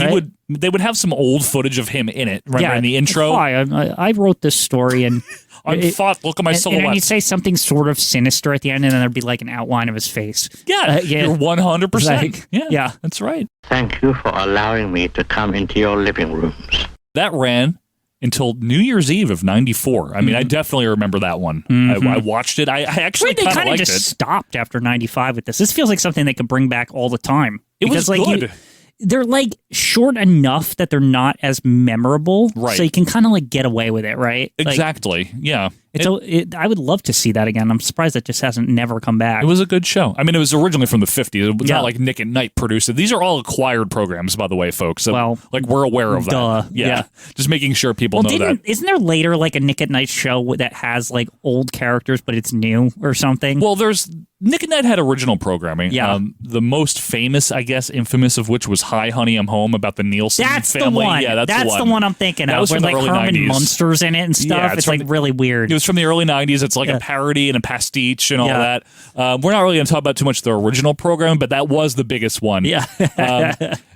they would have some old footage of him in it. Remember in the intro? Hi, I wrote this story and look at my silhouette. And he'd say something sort of sinister at the end, and then there'd be like an outline of his face. Yeah, you're 100%. Like, yeah, that's right. Thank you for allowing me to come into your living rooms. That ran until New Year's Eve of '94. I mean, I definitely remember that one. I watched it. I actually They kind of liked just it. stopped after '95 with this. This feels like something they could bring back all the time. It was good. They're like short enough that they're not as memorable, Right. so you can kind of like get away with it, right? Like, Exactly. Yeah. I would love to see that again. I'm surprised it just hasn't never come back. It was a good show. I mean, it was originally from the 50s. It was Yeah. not like Nick at Night produced it. These are all acquired programs, by the way, folks. So, Well, like, we're aware of that. duh. Yeah. Yeah. Just making sure people know that. Isn't there later like a Nick at Night show that has like old characters, but it's new or something? Well, Nick at Night had original programming. Yeah. The most famous, I guess, infamous of which was Hi, Honey, I'm Home about the Nielsen That's family. the one. Yeah, that's the one I'm thinking That of. was Where from like the early Herman 90s. Munster's in it and stuff. Yeah, it's like really weird. It was from the early 90s. It's like a parody and a pastiche and all that. We're not really going to talk about too much the original program, but that was the biggest one. Yeah.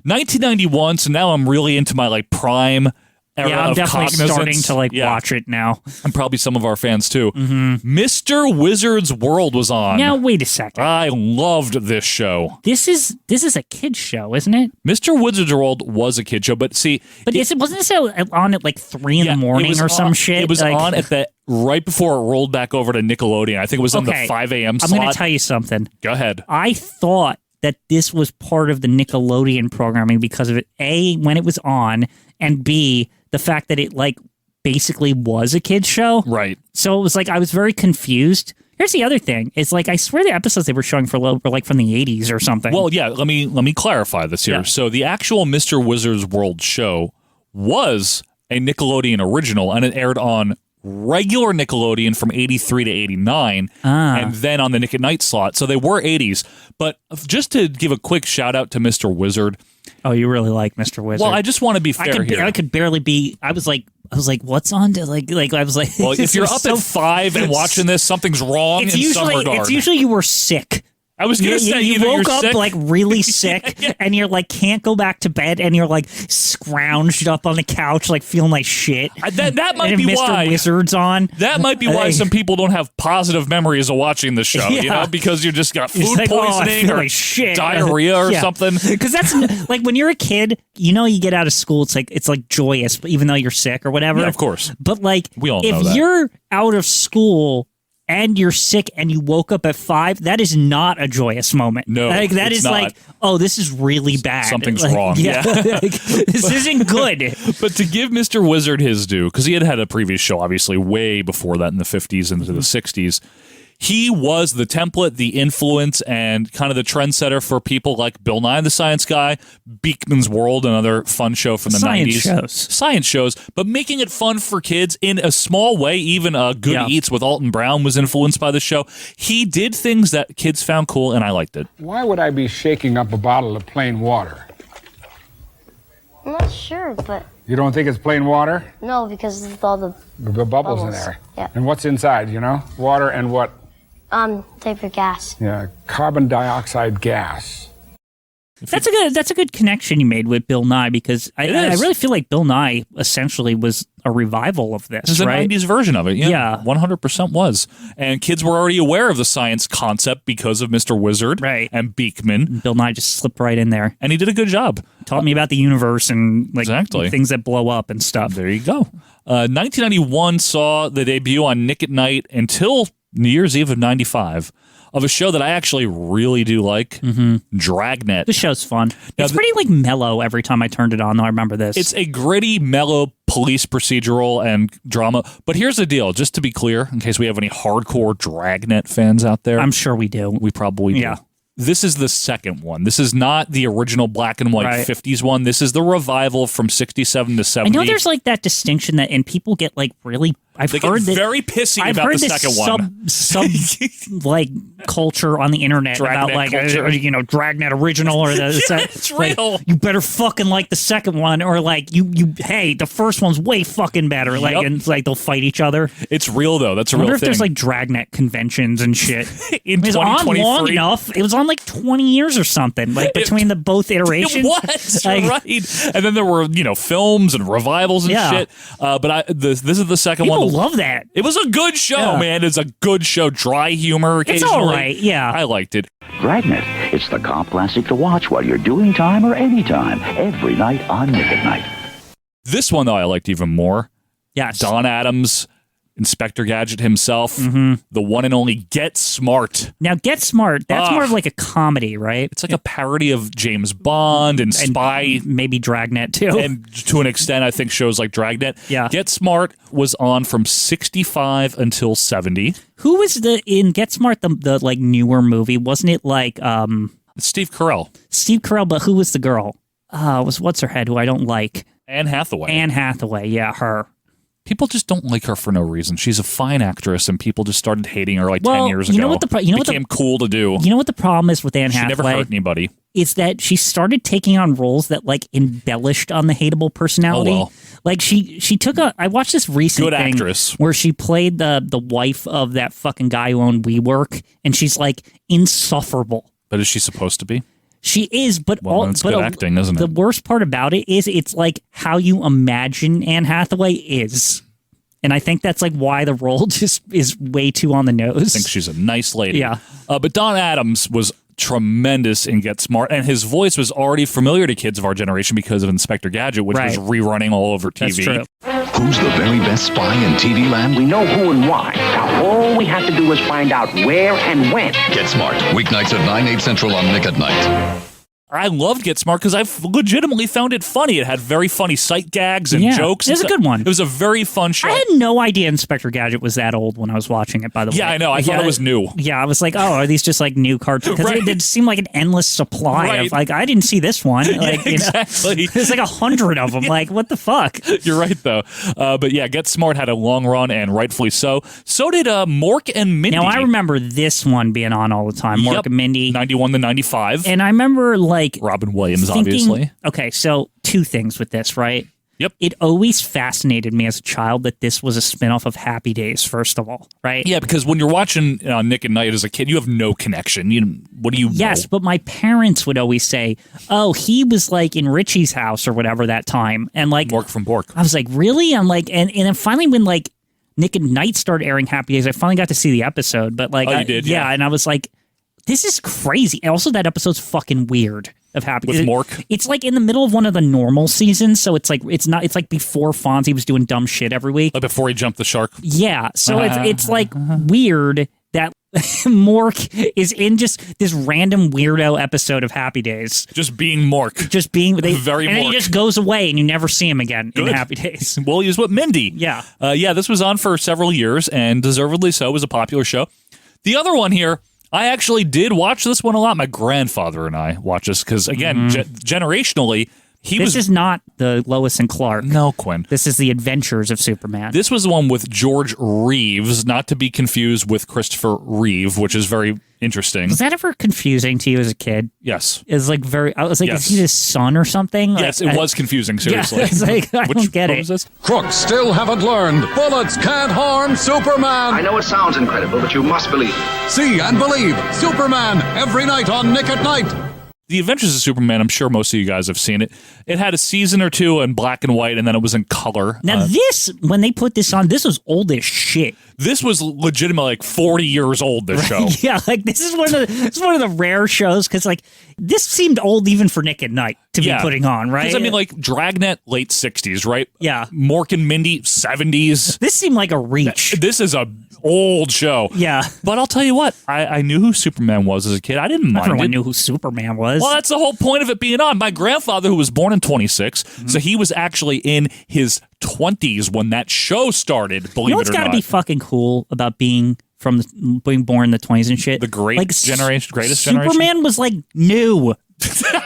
1991, so now I'm really into my like prime era Yeah, I'm of definitely cognizance. starting to like watch it now. And probably some of our fans too. Mr. Wizard's World was on. Now wait a second. I loved this show. This is a kid's show, isn't it? Mr. Wizard's World was a kid show, but see, But wasn't this on at like 3 in the morning was or some on- shit? It was Like- on at the right before it rolled back over to Nickelodeon. I think it was on the 5 a.m. slot. I'm going to tell you something. Go ahead. I thought that this was part of the Nickelodeon programming because of it. A, when it was on, and B, the fact that it like basically was a kid's show. Right. So it was like I was very confused. Here's the other thing. It's like I swear the episodes they were showing for were like from the 80s or something. Well, yeah, let me clarify this here. Yeah. So the actual Mr. Wizard's World show was a Nickelodeon original, and it aired on regular Nickelodeon from 83 to 89, and then on the Nick at Night slot. So they were 80s. But just to give a quick shout out to Mr. Wizard. Oh, you really like Mr. Wizard? Well, I just want to be fair here. I could barely be. I was like, what's on to like I was like. Well, if you're up so at 5 and watching this, something's wrong in some regard. It's usually you were sick. I was going to say you either woke you're up sick. like really sick and you're like can't go back to bed and you're like scrounged up on the couch like feeling like shit. That might and be Mr. why Wizard's on. That might be why some people don't have positive memories of watching the show. You know, because you just got food Like, I poisoning feel or like shit. diarrhea or something. Because that's like when you're a kid, you get out of school, it's like joyous, even though you're sick or whatever. Yeah, of course. But like, We all know if that. you're out of school and you're sick and you woke up at 5, that is not a joyous moment. No, like that it's is not. like, oh, this is really bad. Something's Like, wrong. Yeah, Yeah. like, this isn't good. But to give Mr. Wizard his due, because he had a previous show, obviously, way before that in the 50s into the 60s, he was the template, the influence, and kind of the trendsetter for people like Bill Nye the Science Guy, Beakman's World, another fun show from the Science 90s. shows. Science shows, but making it fun for kids in a small way. Even Good Yeah. Eats with Alton Brown was influenced by the show. He did things that kids found cool, and I liked it. Why would I be shaking up a bottle of plain water? I'm not sure, but You don't think it's plain water? no, because of all the The bubbles in Bubbles, there. yeah. And what's inside, Water and what? vapor gas. Yeah, carbon dioxide gas. That's a good connection you made with Bill Nye because I really feel like Bill Nye essentially was a revival of this. This is a right? 90s version of it. Yeah, Yeah. 100% was. And kids were already aware of the science concept because of Mr. Wizard and Beakman. Bill Nye just slipped right in there. And he did a good job. Taught me about the universe and like Exactly. things that blow up and stuff. There you go. 1991 saw the debut on Nick at Night until New Year's Eve of 95 of a show that I actually really do like, Dragnet. The show's fun. Now, It's pretty like mellow every time I turned it on, though. I remember this. It's a gritty, mellow police procedural and drama. But here's the deal, just to be clear, in case we have any hardcore Dragnet fans out there. I'm sure we do. We probably do. Yeah. This is the second one. This is not the original black and white Right. 50s one. This is the revival from 67 to 70. I know there's like that distinction that, and people get like really. I've They get heard that very pissy I've about heard the this second one. sub like culture on the internet about Dragnet like culture. Dragnet original or the it's like, real. you better fucking like the second one or like you hey the first one's way fucking better like Yep. and it's like they'll fight each other. It's real though. That's a I wonder real if thing. there's like Dragnet conventions and shit. In It was on 2023. long enough. It was on like 20 years or something like between the both iterations. It was Like, right, and then there were films and revivals and Yeah. shit. But this is the second People one. love that. It was a good show, Yeah. man. It's a good show. Dry humor. It's Occasionally. all right. Yeah. I liked it. Dragnet. It's the comp classic to watch while you're doing time or anytime, every night on Nick at Night. This one though, I liked even more. Yes. Don Adams, Inspector Gadget himself, the one and only Get Smart. Now, Get Smart, that's more of like a comedy, right? It's like a parody of James Bond and Spy. Maybe Dragnet, too. And to an extent, I think shows like Dragnet. Yeah. Get Smart was on from 65 until 70. Who was in Get Smart, the like newer movie? Wasn't it like Steve Carell? Steve Carell, but who was the girl? Was what's her head? Who I don't like? Anne Hathaway. Anne Hathaway, yeah, her. People just don't like her for no reason. She's a fine actress, and people just started hating her 10 years ago. You know what became cool to do. You know what the problem is with Anne Hathaway? She never hurt anybody. Is that she started taking on roles that like embellished on the hateable personality. Oh, well. Like she took I watched this recent thing actress where she played the wife of that fucking guy who owned WeWork, and she's like insufferable. But is she supposed to be? She is, but it's good acting, isn't it? The worst part about it is it's like how you imagine Anne Hathaway is. And I think that's like why the role just is way too on the nose. I think she's a nice lady. Yeah. But Don Adams was tremendous in Get Smart, and his voice was already familiar to kids of our generation because of Inspector Gadget, which was rerunning all over TV. That's true. Who's the very best spy in TV land? We know who and why. Now all we have to do is find out where and when. Get Smart. Weeknights at 9, 8 Central on Nick at Night. I loved Get Smart because I legitimately found it funny. It had very funny sight gags and jokes. It was a good one. It was a very fun show. I had no idea Inspector Gadget was that old when I was watching it, by the way. Yeah, I know. I thought it was new. Yeah, I was like, oh, are these just like new cartoons? Because it seemed like an endless supply of like, I didn't see this one. Like, exactly. There's like 100 of them. Like, what the fuck? You're right, though. But yeah, Get Smart had a long run, and rightfully so. So did Mork and Mindy. Now, I remember this one being on all the time. Mork and Mindy. 91 to 95. And I remember like Robin Williams, obviously. Okay, so two things with this, right? Yep. It always fascinated me as a child that this was a spinoff of Happy Days, first of all, right? Yeah, because when you're watching Nick at Night as a kid, you have no connection. What do you Yes, know? but my parents would always say, oh, he was like in Richie's house or whatever that time. And like Mork from Bork. I was like, really? I'm like, and then finally when like Nick at Night started airing Happy Days, I finally got to see the episode. But like, you did? Yeah, and I was like, this is crazy. And also, that episode's fucking weird of Happy With Mork? It's like in the middle of one of the normal seasons, so it's like it's like before Fonzie was doing dumb shit every week. Like before he jumped the shark? Yeah, so it's like weird that Mork is in just this random weirdo episode of Happy Days. Just being Mork. Just being very and then Mork. he just goes away and you never see him again Good. in Happy Days. Well, he was with Mindy. Yeah. Yeah, this was on for several years, and deservedly so. It was a popular show. The other one here, I actually did watch this one a lot. My grandfather and I watched this because, again, generationally, This is not the Lois and Clark. No, Quinn. This is the Adventures of Superman. This was the one with George Reeves, not to be confused with Christopher Reeve, which is very interesting. Was that ever confusing to you as a kid? Yes. It was like I was like, Yes. is he his son or something? Yes, Like, it was confusing, seriously. Yeah, it's like, I don't get what it. was this? Crooks still haven't learned. Bullets can't harm Superman. I know it sounds incredible, but you must believe it. See and believe. Superman every night on Nick at Night. The Adventures of Superman, I'm sure most of you guys have seen it. It had a season or two in black and white, and then it was in color. Now this, when they put this on, this was old as shit. This was legitimately like 40 years old, this show. Yeah, like this is one of the rare shows because like this seemed old even for Nick at Night to be putting on, right? Because I mean, like Dragnet, late 60s, right? Yeah. Mork and Mindy, 70s. This seemed like a reach. This is a old show. Yeah. But I'll tell you what, I knew who Superman was as a kid. I didn't mind Everyone it. knew who Superman was. Well, that's the whole point of it being on. My grandfather, who was born in 26, so he was actually in his 20s when that show started, believe You know it what's or got to not. be fucking cool about being being born in the 20s and shit? The greatest generation? Superman was like new.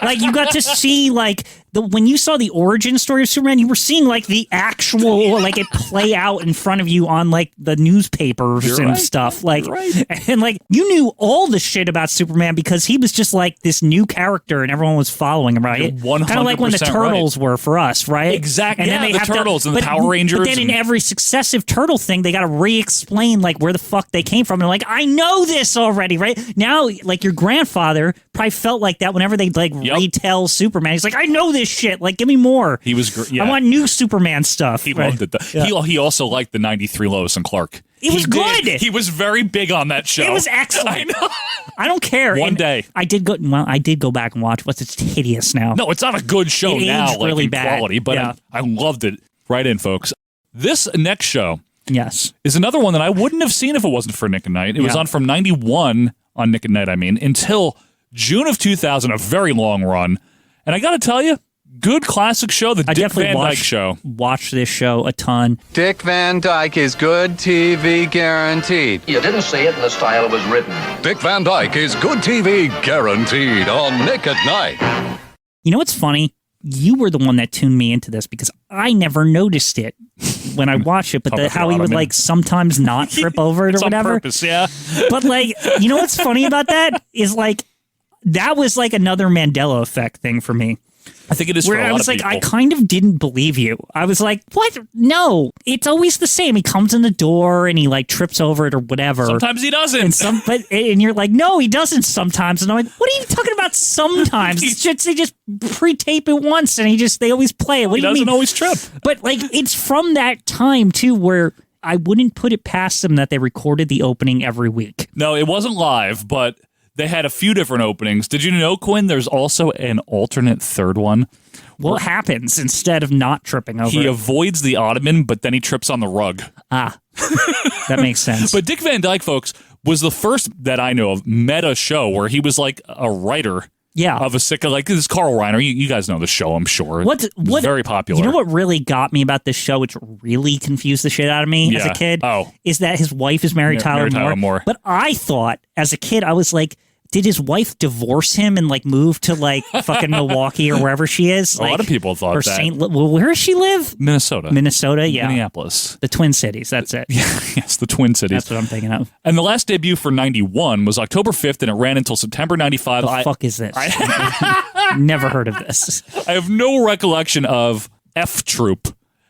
Like you got to see like when you saw the origin story of Superman, you were seeing like the actual like it play out in front of you on like the newspapers You're and right. stuff. Like You're right. and like you knew all the shit about Superman because he was just like this new character and everyone was following him, right? You're 100% Kind of like when the Turtles were for us, right? Exactly. And then Yeah, they the have Turtles and the but- Power Rangers But then in and- every successive Turtle thing, they got to re-explain like where the fuck they came from. And like, I know this already, right? Now, like your grandfather probably felt like that whenever they like retell Superman. He's like, I know this shit. Like, give me more. He was I want new Superman stuff. He right? loved it. Yeah. He also liked the 93 Lois and Clark. It was He did. good. He was very big on that show. It was excellent. I know. I don't care. One And day. I did go back and watch. It's hideous now. No, it's not a good show It now, aged like really in bad. quality, but Yeah. I loved it. Right in, folks. This next show Yes. is another one that I wouldn't have seen if it wasn't for Nick at Night. It was on from 91 on Nick at Night, until June of 2000, a very long run. And I got to tell you, good classic show, the Dick Van Dyke Show. Watch this show a ton. Dick Van Dyke is good TV guaranteed. You didn't say it in the style it was written. Dick Van Dyke is good TV guaranteed on Nick at Night. You know what's funny? You were the one that tuned me into this because I never noticed it when I watched it, but how he would like sometimes not trip over it or whatever. On purpose, yeah. But like, you know what's funny about that is like, that was like another Mandela effect thing for me. I think it is for a lot I was of like, people. I kind of didn't believe you. I was like, what? No, it's always the same. He comes in the door and he like trips over it or whatever. Sometimes he doesn't. And you're like, no, he doesn't sometimes. And I'm like, what are you talking about sometimes? They just pre-tape it once and they always play it. What He do you mean? doesn't always trip. But like, it's from that time too where I wouldn't put it past them that they recorded the opening every week. No, it wasn't live, but they had a few different openings. Did you know, Quinn, there's also an alternate third one? What happens instead of not tripping over He it? avoids the ottoman, but then he trips on the rug. Ah, that makes sense. But Dick Van Dyke, folks, was the first that I know of meta show where he was like a writer of a sitcom. Like this is Carl Reiner. You guys know the show, I'm sure. What very popular. You know what really got me about this show, which really confused the shit out of me as a kid? Is that his wife is Mary Tyler Moore. But I thought, as a kid, I was like, did his wife divorce him and like move to like fucking Milwaukee or wherever she is? A lot of people thought or that. Where does she live? Minnesota, yeah. Minneapolis. The Twin Cities, that's it. Yes, the Twin Cities. That's what I'm thinking of. And the last debut for 91 was October 5th, and it ran until September 95. The fuck is this? Never heard of this. I have no recollection of F Troop.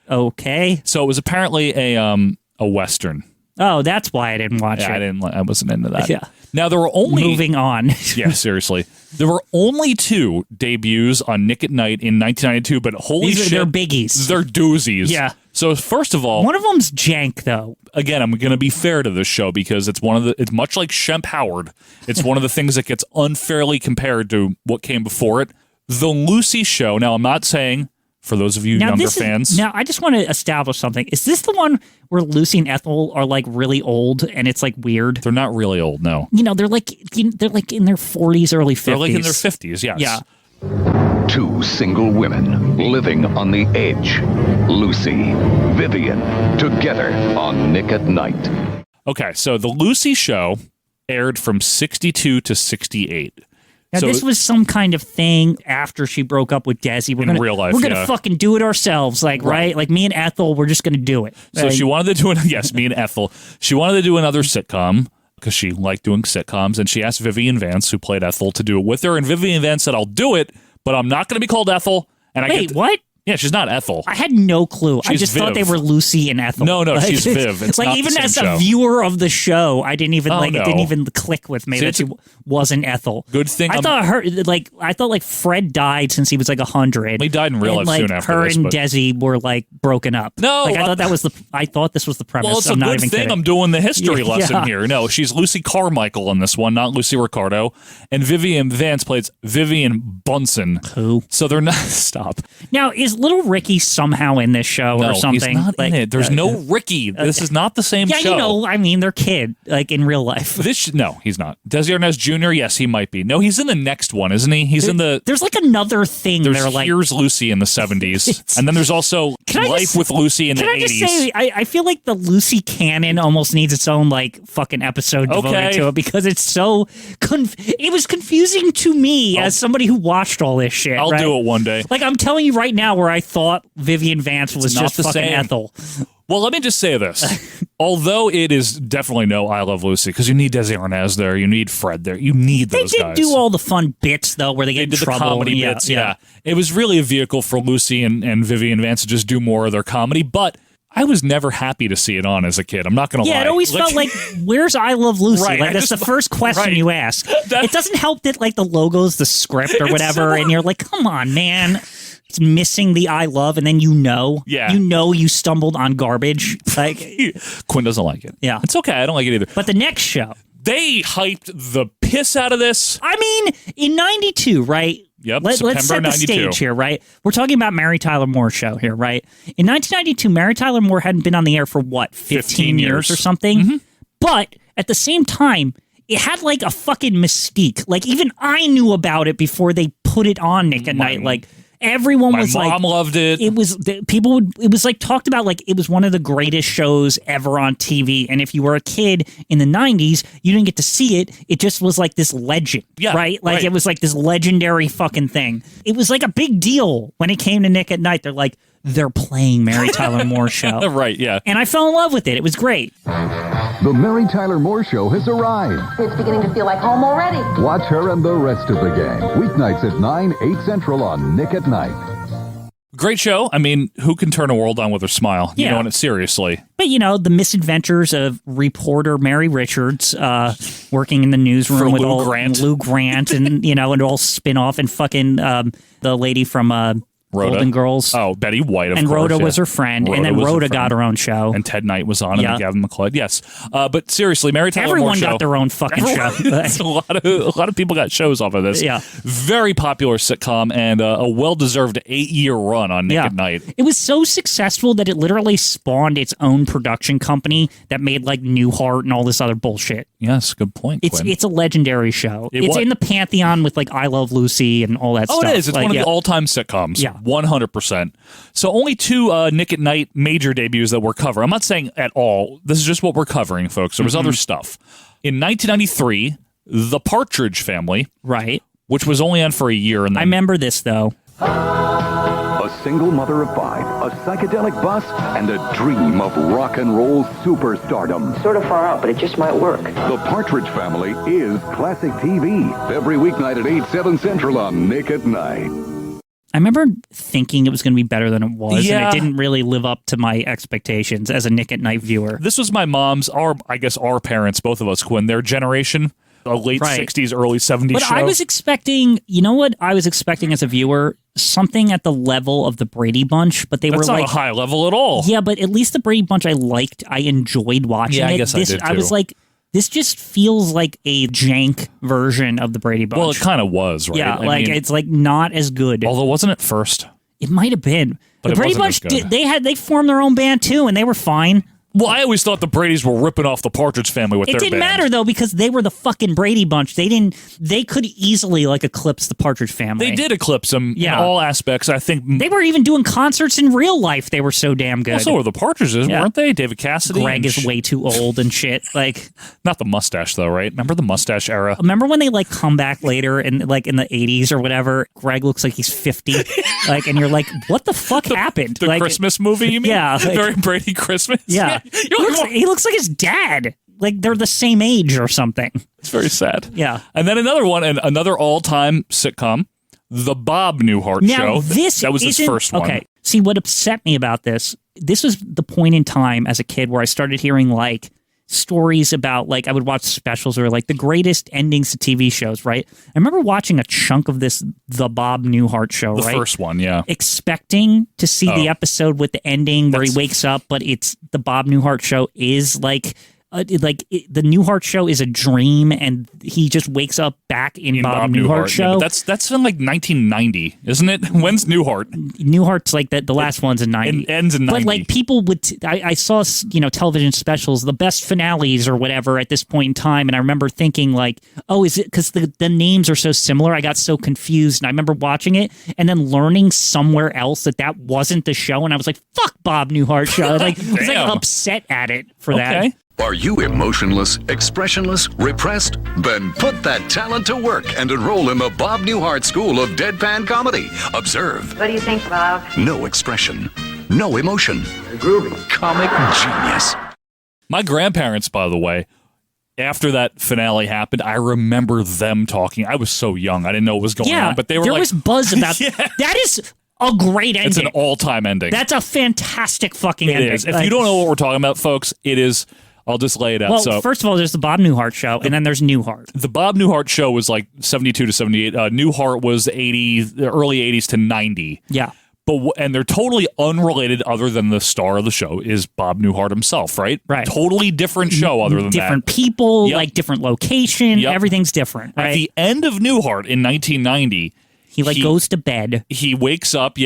Okay. So it was apparently a Western. Oh, that's why I didn't watch it. I wasn't into that. Yeah. Now there were only moving on. Yeah, seriously. There were only 2 debuts on Nick at Night in 1992, but holy shit, they're biggies. They're doozies. Yeah. So first of all, one of them's jank though. Again, I'm going to be fair to this show because it's it's much like Shemp Howard. It's one of the things that gets unfairly compared to what came before it. The Lucy Show. Now, I'm not saying, for those of you younger fans. Now, I just want to establish something. Is this the one where Lucy and Ethel are like really old and it's like weird? They're not really old, no. You know, they're like in their 40s, early 50s. They're like in their 50s, yes. Yeah. 2 single women living on the edge. Lucy, Vivian, together on Nick at Night. Okay, so the Lucy Show aired from 62 to 68. Now, this was some kind of thing after she broke up with Desi. We're real life, we're gonna fucking do it ourselves, like right? Like me and Ethel, we're just gonna do it. So she wanted to do yes, me and Ethel. She wanted to do another sitcom because she liked doing sitcoms, and she asked Vivian Vance, who played Ethel, to do it with her. And Vivian Vance said, "I'll do it, but I'm not going to be called Ethel." And Wait, what? Yeah, she's not Ethel. I had no clue. I just thought they were Lucy and Ethel. No, she's Viv. It's like not even the same as show. a viewer of the show, I didn't even it didn't no. even click with me that she wasn't Ethel. Good thing I thought Fred died since he was like 100. He died in real life soon after her this. and but- Desi were like broken up. No, like I thought this was the premise. Well, it's a I'm not good even thing kidding. I'm doing the history Yeah. lesson here. No, she's Lucy Carmichael in this one, not Lucy Ricardo. And Vivian Vance plays Vivian Bunsen. Who? So they're not... Stop. Now, is little Ricky somehow in this show No, or something? he's not in it. There's no Ricky. This is not the same yeah, show. you know, I mean, they're kid, like in real life. No, he's not. Desi Arnaz Jr., yes, he might be. No, he's in the next one, isn't he? He's in the... There's like another thing. There's they're like, Here's Lucy in the 70s. And then there's also Life with Lucy in the 80s. Can I just say, I feel like the Lucy canon almost needs its own like fucking episode devoted to it because it's so... it was confusing to me as somebody who watched all this shit. I'll do it one day. Like I'm telling you right now where I thought Vivian Vance was not just the fucking same. Ethel. Well, let me just say this. Although it is definitely no I Love Lucy, because you need Desi Arnaz there, you need Fred there, you need those guys. They did do all the fun bits, though, where they get in did trouble. the comedy bits, yeah. It was really a vehicle for Lucy and Vivian Vance to just do more of their comedy, but I was never happy to see it on as a kid. I'm not going to lie. Yeah, it always felt like, where's I Love Lucy? Right, Like, that's the first question you ask. It doesn't help that, like, the logo's the script or whatever, and you're like, come on, man. It's missing the I love, and then Yeah. you stumbled on garbage. Like Quinn doesn't like it. Yeah. It's okay. I don't like it either. But the next show. They hyped the piss out of this. I mean, in 92, right? Yep, Let's September set the 92. stage here, right? We're talking about Mary Tyler Moore's show here, right? In 1992, Mary Tyler Moore hadn't been on the air for what, 15 years or something? Mm-hmm. But at the same time, it had like a fucking mystique. Like even I knew about it before they put it on Nick at Night. Like everyone was like, my mom loved it. It was people would. It was like talked about like it was one of the greatest shows ever on TV. And if you were a kid in the 90s, you didn't get to see it. It just was like this legend, right? Like it was like this legendary fucking thing. It was like a big deal when it came to Nick at Night. They're playing Mary Tyler Moore's show, right? Yeah, and I fell in love with it. It was great. The Mary Tyler Moore Show has arrived. It's beginning to feel like home already. Watch her and the rest of the gang. Weeknights at 9, 8 Central on Nick at Night. Great show. I mean, who can turn a world on with a smile? You Yeah. know, and it seriously. But, you know, the misadventures of reporter Mary Richards working in the newsroom For with Lou Lou Grant and, you know, and all spin off and fucking the lady from Rhoda. Golden Girls. Oh, Betty White, of and course. Rhoda yeah. was her friend. And then was her Rhoda friend. got her own show. And Ted Knight was on it, Yeah. and Gavin McLeod. Yes. But seriously, Mary Tyler Moore Everyone show. got their own fucking show. a lot of people got shows off of this. Yeah. Very popular sitcom and a well-deserved 8-year run on Nick at Night. It was so successful that it literally spawned its own production company that made like Newhart and all this other bullshit. Yes, good point, Quinn. It's a legendary show. It It's was. in the pantheon with like I Love Lucy and all that Oh, stuff. it is. It's Like, one of yeah. the all-time sitcoms. Yeah. 100%. So only 2 Nick at Night major debuts that we're covering. I'm not saying at all. This is just what we're covering, folks. There was other stuff. In 1993, The Partridge Family. Right. Which was only on for a year. And then I remember this, though. A single mother of 5, a psychedelic bus, and a dream of rock and roll superstardom. Sort of far out, but it just might work. The Partridge Family is classic TV. Every weeknight at 8, 7 Central on Nick at Night. I remember thinking it was going to be better than it was, Yeah. and it didn't really live up to my expectations as a Nick at Night viewer. This was my mom's, our parents, both of us, Quinn, their generation, a late Right. 60s, early 70s But show. I was expecting, you know what I was expecting as a viewer? Something at the level of the Brady Bunch, but they That's were not like a high level at all. Yeah, but at least the Brady Bunch I liked. I enjoyed watching Yeah, I it. guess I did, I was too. like, this just feels like a jank version of the Brady Bunch. Well, it kind of was, right? Yeah, I mean, it's like not as good. although wasn't it first? It might have been. But The it Brady wasn't Bunch as good. they formed their own band too, and they were fine. Well, I always thought the Bradys were ripping off the Partridge Family with It their didn't band. matter though because they were the fucking Brady Bunch. They could easily like eclipse the Partridge Family. They did eclipse them Yeah. in all aspects. I think They were even doing concerts in real life. They were so damn good. so were the Partridges, Yeah. weren't they? David Cassidy. Greg and is way too old and shit. Like, not the mustache though, right? Remember the mustache era? remember when they like come back later and like in the 80s or whatever? Greg looks like he's 50. Like, and you're like, what the fuck happened? The like, Christmas movie, you mean? Yeah, like- Very Brady Christmas. Yeah, he looks like his dad. Like they're the same age or something. It's very sad. Yeah. And then another one, and another all-time sitcom, The Bob Newhart Now Show. this that was his isn't- first one. Okay. See, what upset me about this? This was the point in time as a kid where I started hearing like stories about like I would watch specials or like the greatest endings to TV shows. Right. I remember watching a chunk of this The Bob Newhart Show. The right. first one, yeah. Expecting to see the Oh. episode with the ending where he wakes up, but it's the Bob Newhart Show is like. The Newhart Show is a dream, and he just wakes up back in Bob Newhart Show. Yeah, but that's in like 1990, isn't it? When's Newhart? Newhart's like the last one's in 90. It ends in 90. But like people would, I saw television specials, the best finales or whatever at this point in time, and I remember thinking like, oh, is it because the names are so similar? I got so confused, and I remember watching it and then learning somewhere else that wasn't the show, and I was like, fuck Bob Newhart Show. Like I was like upset at it for that. Are you emotionless, expressionless, repressed? Then put that talent to work and enroll in the Bob Newhart School of Deadpan Comedy. Observe. What do you think, Bob? No expression. No emotion. Groovy. Comic genius. My grandparents, by the way, after that finale happened, I remember them talking. I was so young. I didn't know what was going on, but they were there like... was buzz about that is a great ending. It's an all-time ending. That's a fantastic fucking It ending. is. If you don't know what we're talking about, folks, it is... I'll just lay it out. Well, So, first of all, there's the Bob Newhart Show, and then there's Newhart. the Bob Newhart Show was like 72 to 78. Newhart was early 80s to 90. Yeah. And they're totally unrelated other than the star of the show is Bob Newhart himself, right? Right. Totally different show other than different that. people, Yep. like different location, Yep. everything's different, right? At the end of Newhart in 1990, He goes to bed. He wakes up,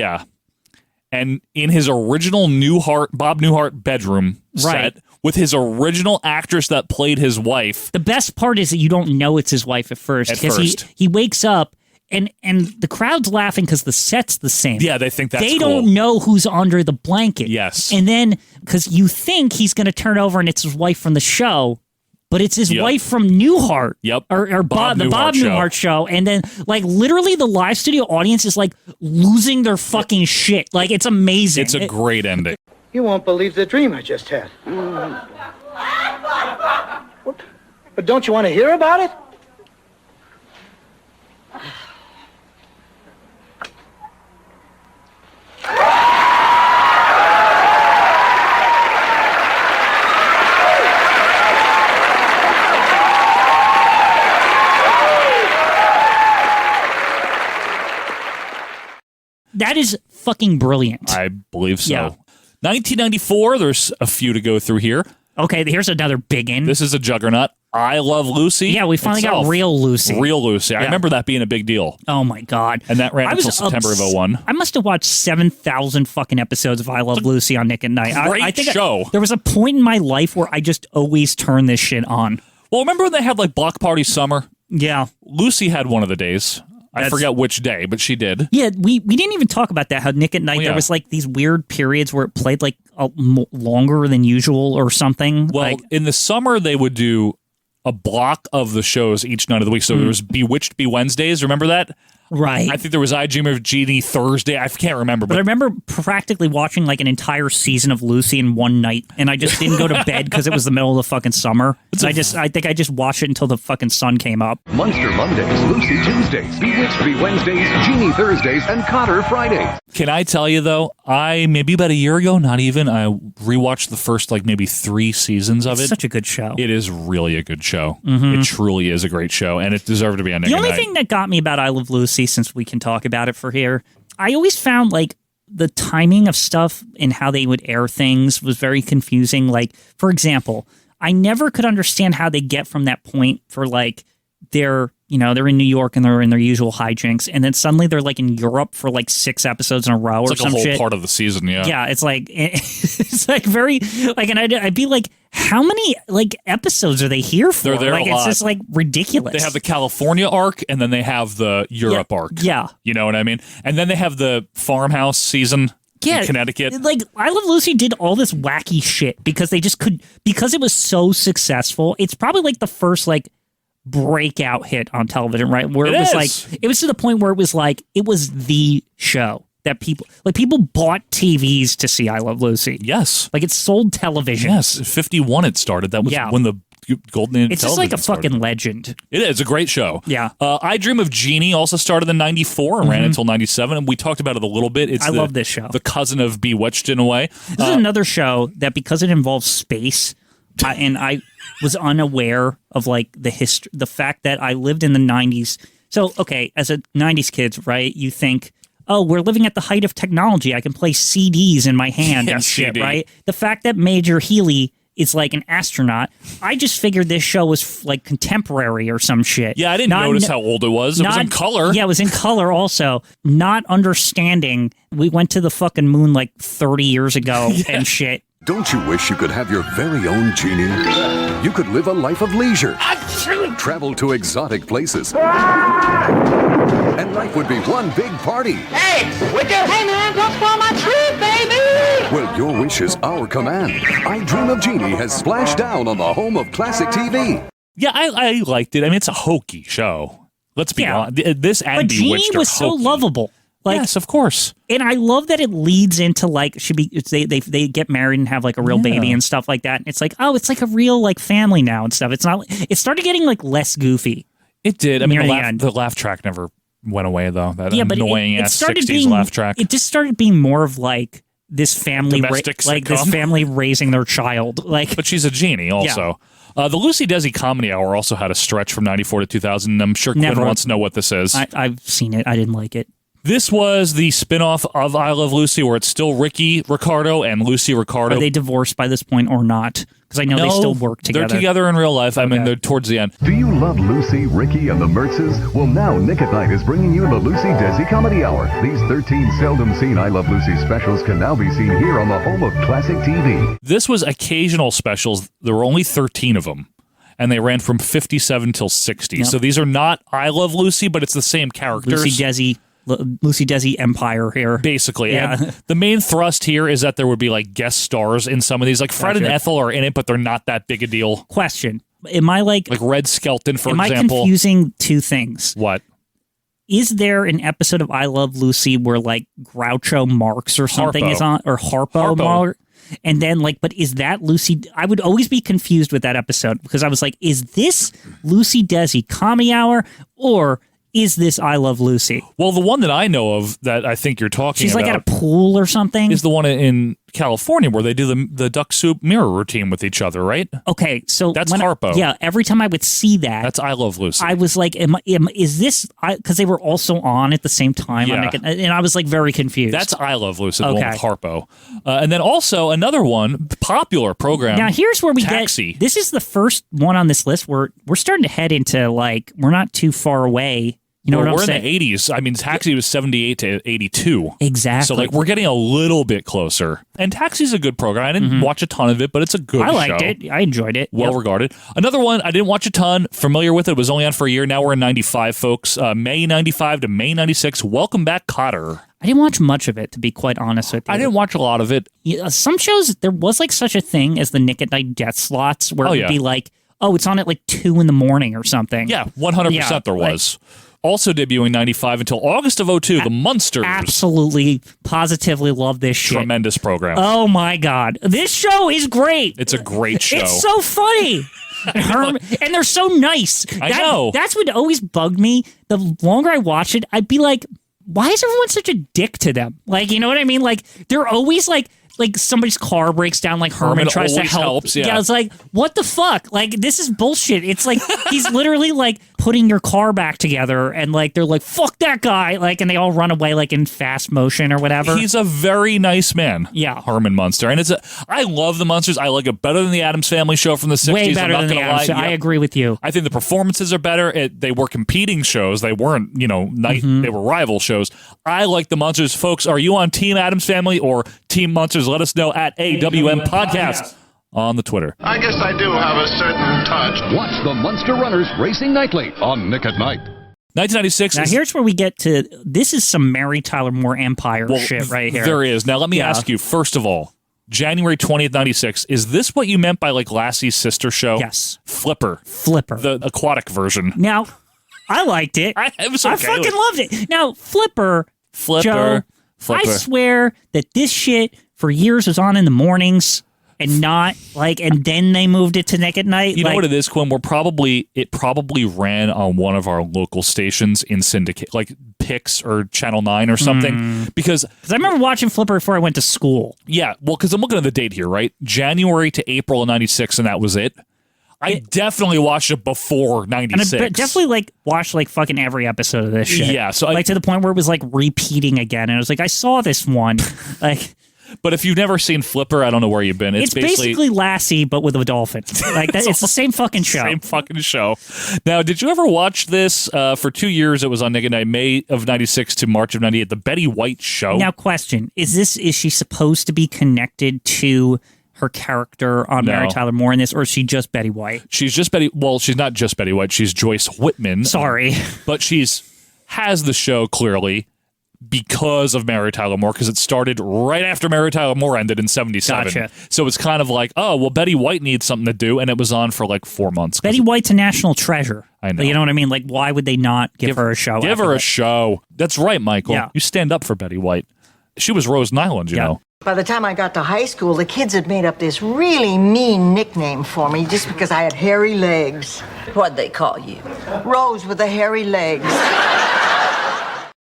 and in his original Bob Newhart bedroom set with his original actress that played his wife. The best part is that you don't know it's his wife at first. He wakes up and the crowd's laughing because the set's the same. Yeah, they think that's They cool. don't know who's under the blanket. Yes. And then, because you think he's going to turn over and it's his wife from the show, but it's his wife from Newhart. Yep. Or the Bob Newhart show. And then, literally the live studio audience is, losing their fucking shit. It's amazing. It's a great ending. You won't believe the dream I just had. What? But don't you want to hear about it? That is fucking brilliant. I believe so. Yeah. 1994, there's a few to go through here. Okay, here's another big one. This is a juggernaut. I Love Lucy. Yeah, we finally got Real Lucy. Real Lucy. I remember that being a big deal. Oh my God. And that ran until September of 2001. I must have watched 7,000 fucking episodes of I Love Lucy on Nick at Night. I think show. There was a point in my life where I just always turned this shit on. Well, remember when they had Block Party Summer? Yeah. Lucy had one of the days. I forget which day, but she did. Yeah, we didn't even talk about that, how Nick at Night, there was these weird periods where it played longer than usual or something. Well, in the summer, they would do a block of the shows each night of the week. So there was Bewitched Be Wednesdays. Remember that? Right. I think there was I Dream of Jeannie Thursday. I can't remember. But I remember practically watching an entire season of Lucy in one night, and I just didn't go to bed because it was the middle of the fucking summer. I think I just watched it until the fucking sun came up. Munster Mondays, Lucy Tuesdays, Bewitched Be Wednesdays, Jeannie Thursdays, and Cotter Fridays. Can I tell you, though, maybe about a year ago, not even, I rewatched the first, maybe 3 seasons of it. It's such a good show. It is really a good show. Mhm. It truly is a great show, and it deserved to be on Nick The at only Night. thing that got me about I Love Lucy, since we can talk about it for here, I always found the timing of stuff and how they would air things was very confusing. For example, I never could understand how they get from that point for they're in New York and they're in their usual hijinks, and then suddenly they're in Europe for 6 episodes in a row or It's some a whole shit. part of the season, yeah. Yeah, it's very and I'd be like, how many episodes are they here for? They're there a it's lot. just ridiculous. They have the California arc, and then they have the Europe arc. Yeah. You know what I mean? And then they have the farmhouse season in Connecticut. I Love Lucy did all this wacky shit because they just because it was so successful. It's probably the first breakout hit on television, right? Where it was it was to the point where it was it was the show that people bought TVs to see I Love Lucy. Yes. It sold television. Yes. 51 it started. That was when the Golden Age It's just television a started. fucking legend. It is a great show. Yeah. I Dream of Jeannie also started in 94 and ran until 97. And we talked about it a little bit. I love this show. The cousin of Bewitched in a way. This is another show that, because it involves space, and I was unaware of the history, the fact that I lived in the 90s. So, okay, as a 90s kid, right, you think, oh, we're living at the height of technology. I can play CDs in my hand and shit, CD. right? The fact that Major Healy is an astronaut, I just figured this show was contemporary or some shit. Yeah, I didn't notice how old it was. It was in color. Yeah, it was in color also. Not understanding, we went to the fucking moon 30 years ago and shit. Don't you wish you could have your very own Genie? You could live a life of leisure, travel to exotic places, and life would be one big party. Hey, would you? Hey, man, don't spoil my trip, baby! Well, your wish is our command. I Dream of Genie has splashed down on the home of classic TV. Yeah, I liked it. I mean, it's a hokey show. Let's be honest. This and But Bewitched Jeannie are was so hokey. lovable. Yes, of course. And I love that it leads into they get married and have a real baby and stuff like that. And it's it's a real family now and stuff. It's not. It started getting less goofy. It did. I mean, near the end. the laugh track never went away though. That Yeah, but annoying it ass started 60s being laugh track. It just started being more of this family, Domestic this sitcom. family raising their child. But she's a genie also. The Lucy Desi Comedy Hour also had a stretch from 94 to 2000. I'm sure Quinn Never. wants to know what this is. I've seen it. I didn't like it. This was the spinoff of I Love Lucy, where it's still Ricky Ricardo and Lucy Ricardo. Are they divorced by this point or not? Because I know they still work together. They're together in real life. I mean, they're towards the end. Do you love Lucy, Ricky, and the Mertzes? Well, now Nick at Night is bringing you the Lucy Desi Comedy Hour. These 13 seldom seen I Love Lucy specials can now be seen here on the home of classic TV. This was occasional specials. There were only 13 of them. And they ran from 57 till 60. Yep. So these are not I Love Lucy, but it's the same characters. Lucy Desi Empire here. Basically. Yeah. And the main thrust here is that there would be like guest stars in some of these. Like Fred and Ethel are in it, but they're not that big a deal. Question. Am I like Red Skelton, for example? Am I confusing two things? What? Is there an episode of I Love Lucy where like Groucho Marx or something is on, or Harpo. And then, like, but is that Lucy? I would always be confused with that episode because I was like, is this Lucy Desi Comedy Hour or is this I Love Lucy? Well, the one that I know of that I think you're talking She's about. like at a pool or something. Is the one in California where they do the duck soup mirror routine with each other, right? Okay, so that's Harpo. Yeah, every time I would see that. That's I Love Lucy. I was like, is this, because they were also on at the same time. Yeah. And I was like very confused. That's I Love Lucy, the one with Harpo. And then also another one, popular program. Now here's where we Taxi. get, this is the first one on this list where we're starting to head into like, we're not too far away. You know what I'm saying? We're in the 80s. I mean, Taxi was 78 to 82. Exactly. So, like, we're getting a little bit closer. And Taxi's a good program. I didn't watch a ton of it, but it's a good show. I liked it. I enjoyed it. Well regarded. Another one, I didn't watch a ton. Familiar with it. It was only on for a year. Now we're in 95, folks. May 95 to May 96. Welcome back, Cotter. I didn't watch much of it, to be quite honest with you. I didn't watch a lot of it. Some shows, there was like such a thing as the Nick at Night death slots where it would be like, oh, it's on at like 2 in the morning or something. Yeah, 100% there was. Also debuting 95 until August of 02, The Munsters. Absolutely, positively love this shit. Tremendous program. Oh my God. This show is great. It's a great show. It's so funny. And they're so nice. I know. That's what always bugged me. The longer I watch it, I'd be like, why is everyone such a dick to them? Like, you know what I mean? Like, they're always like somebody's car breaks down, like Herman tries to help. Helps, yeah. It's like, what the fuck? Like, this is bullshit. It's like he's literally like putting your car back together, and like they're like, fuck that guy, like, and they all run away like in fast motion or whatever. He's a very nice man. Yeah, Herman Munster, and I love the Munsters. I like it better than the Addams Family show from the 60s. Way better than the Addams. I agree with you. I think the performances are better. They were competing shows. They weren't, they were rival shows. I like the Munsters. Folks, are you on Team Addams Family or Team Munsters? Let us know at AWM Podcast on the Twitter. I guess I do have a certain touch. Watch the Munster Runners racing nightly on Nick at Night. 1996. Now here's where we get to, this is some Mary Tyler Moore Empire shit right here. There is. Now let me ask you, first of all, January 20th, 96, is this what you meant by like Lassie's sister show? Yes. Flipper. The aquatic version. Now, I liked it. I fucking loved it. Now, Flipper, Joe, I swear that this shit for years was on in the mornings and not like, and then they moved it to Nick at Night. You know what it is, Quinn? It probably ran on one of our local stations in syndicate, like Pix or Channel 9 or something. Because I remember watching Flipper before I went to school. Yeah, well, because I'm looking at the date here, right? January to April of 96, and that was it. I definitely watched it before 96. And I definitely like watched like fucking every episode of this shit. Yeah, so like to the point where it was like repeating again, and I was like, I saw this one. Like, but if you've never seen Flipper, I don't know where you've been. It's basically Lassie, but with a dolphin. Like that, it's the same fucking show. Same fucking show. Now, did you ever watch this for 2 years? It was on Nick at Night, May of 96 to March of 98. The Betty White Show. Now, question: is she supposed to be connected to her character on Mary Tyler Moore in this, or is she just Betty White? She's just Betty. Well, she's not just Betty White. She's Joyce Whitman. Sorry, but has the show clearly because of Mary Tyler Moore, because it started right after Mary Tyler Moore ended in 77. Gotcha. So it's kind of like, oh, well, Betty White needs something to do, and it was on for like 4 months. Betty White's a national treasure. I know. You know what I mean? Like, why would they not give her a show? Give her a show. That's right, Michael. Yeah. You stand up for Betty White. She was Rose Nyland, you know. By the time I got to high school, the kids had made up this really mean nickname for me just because I had hairy legs. What'd they call you? Rose with the hairy legs.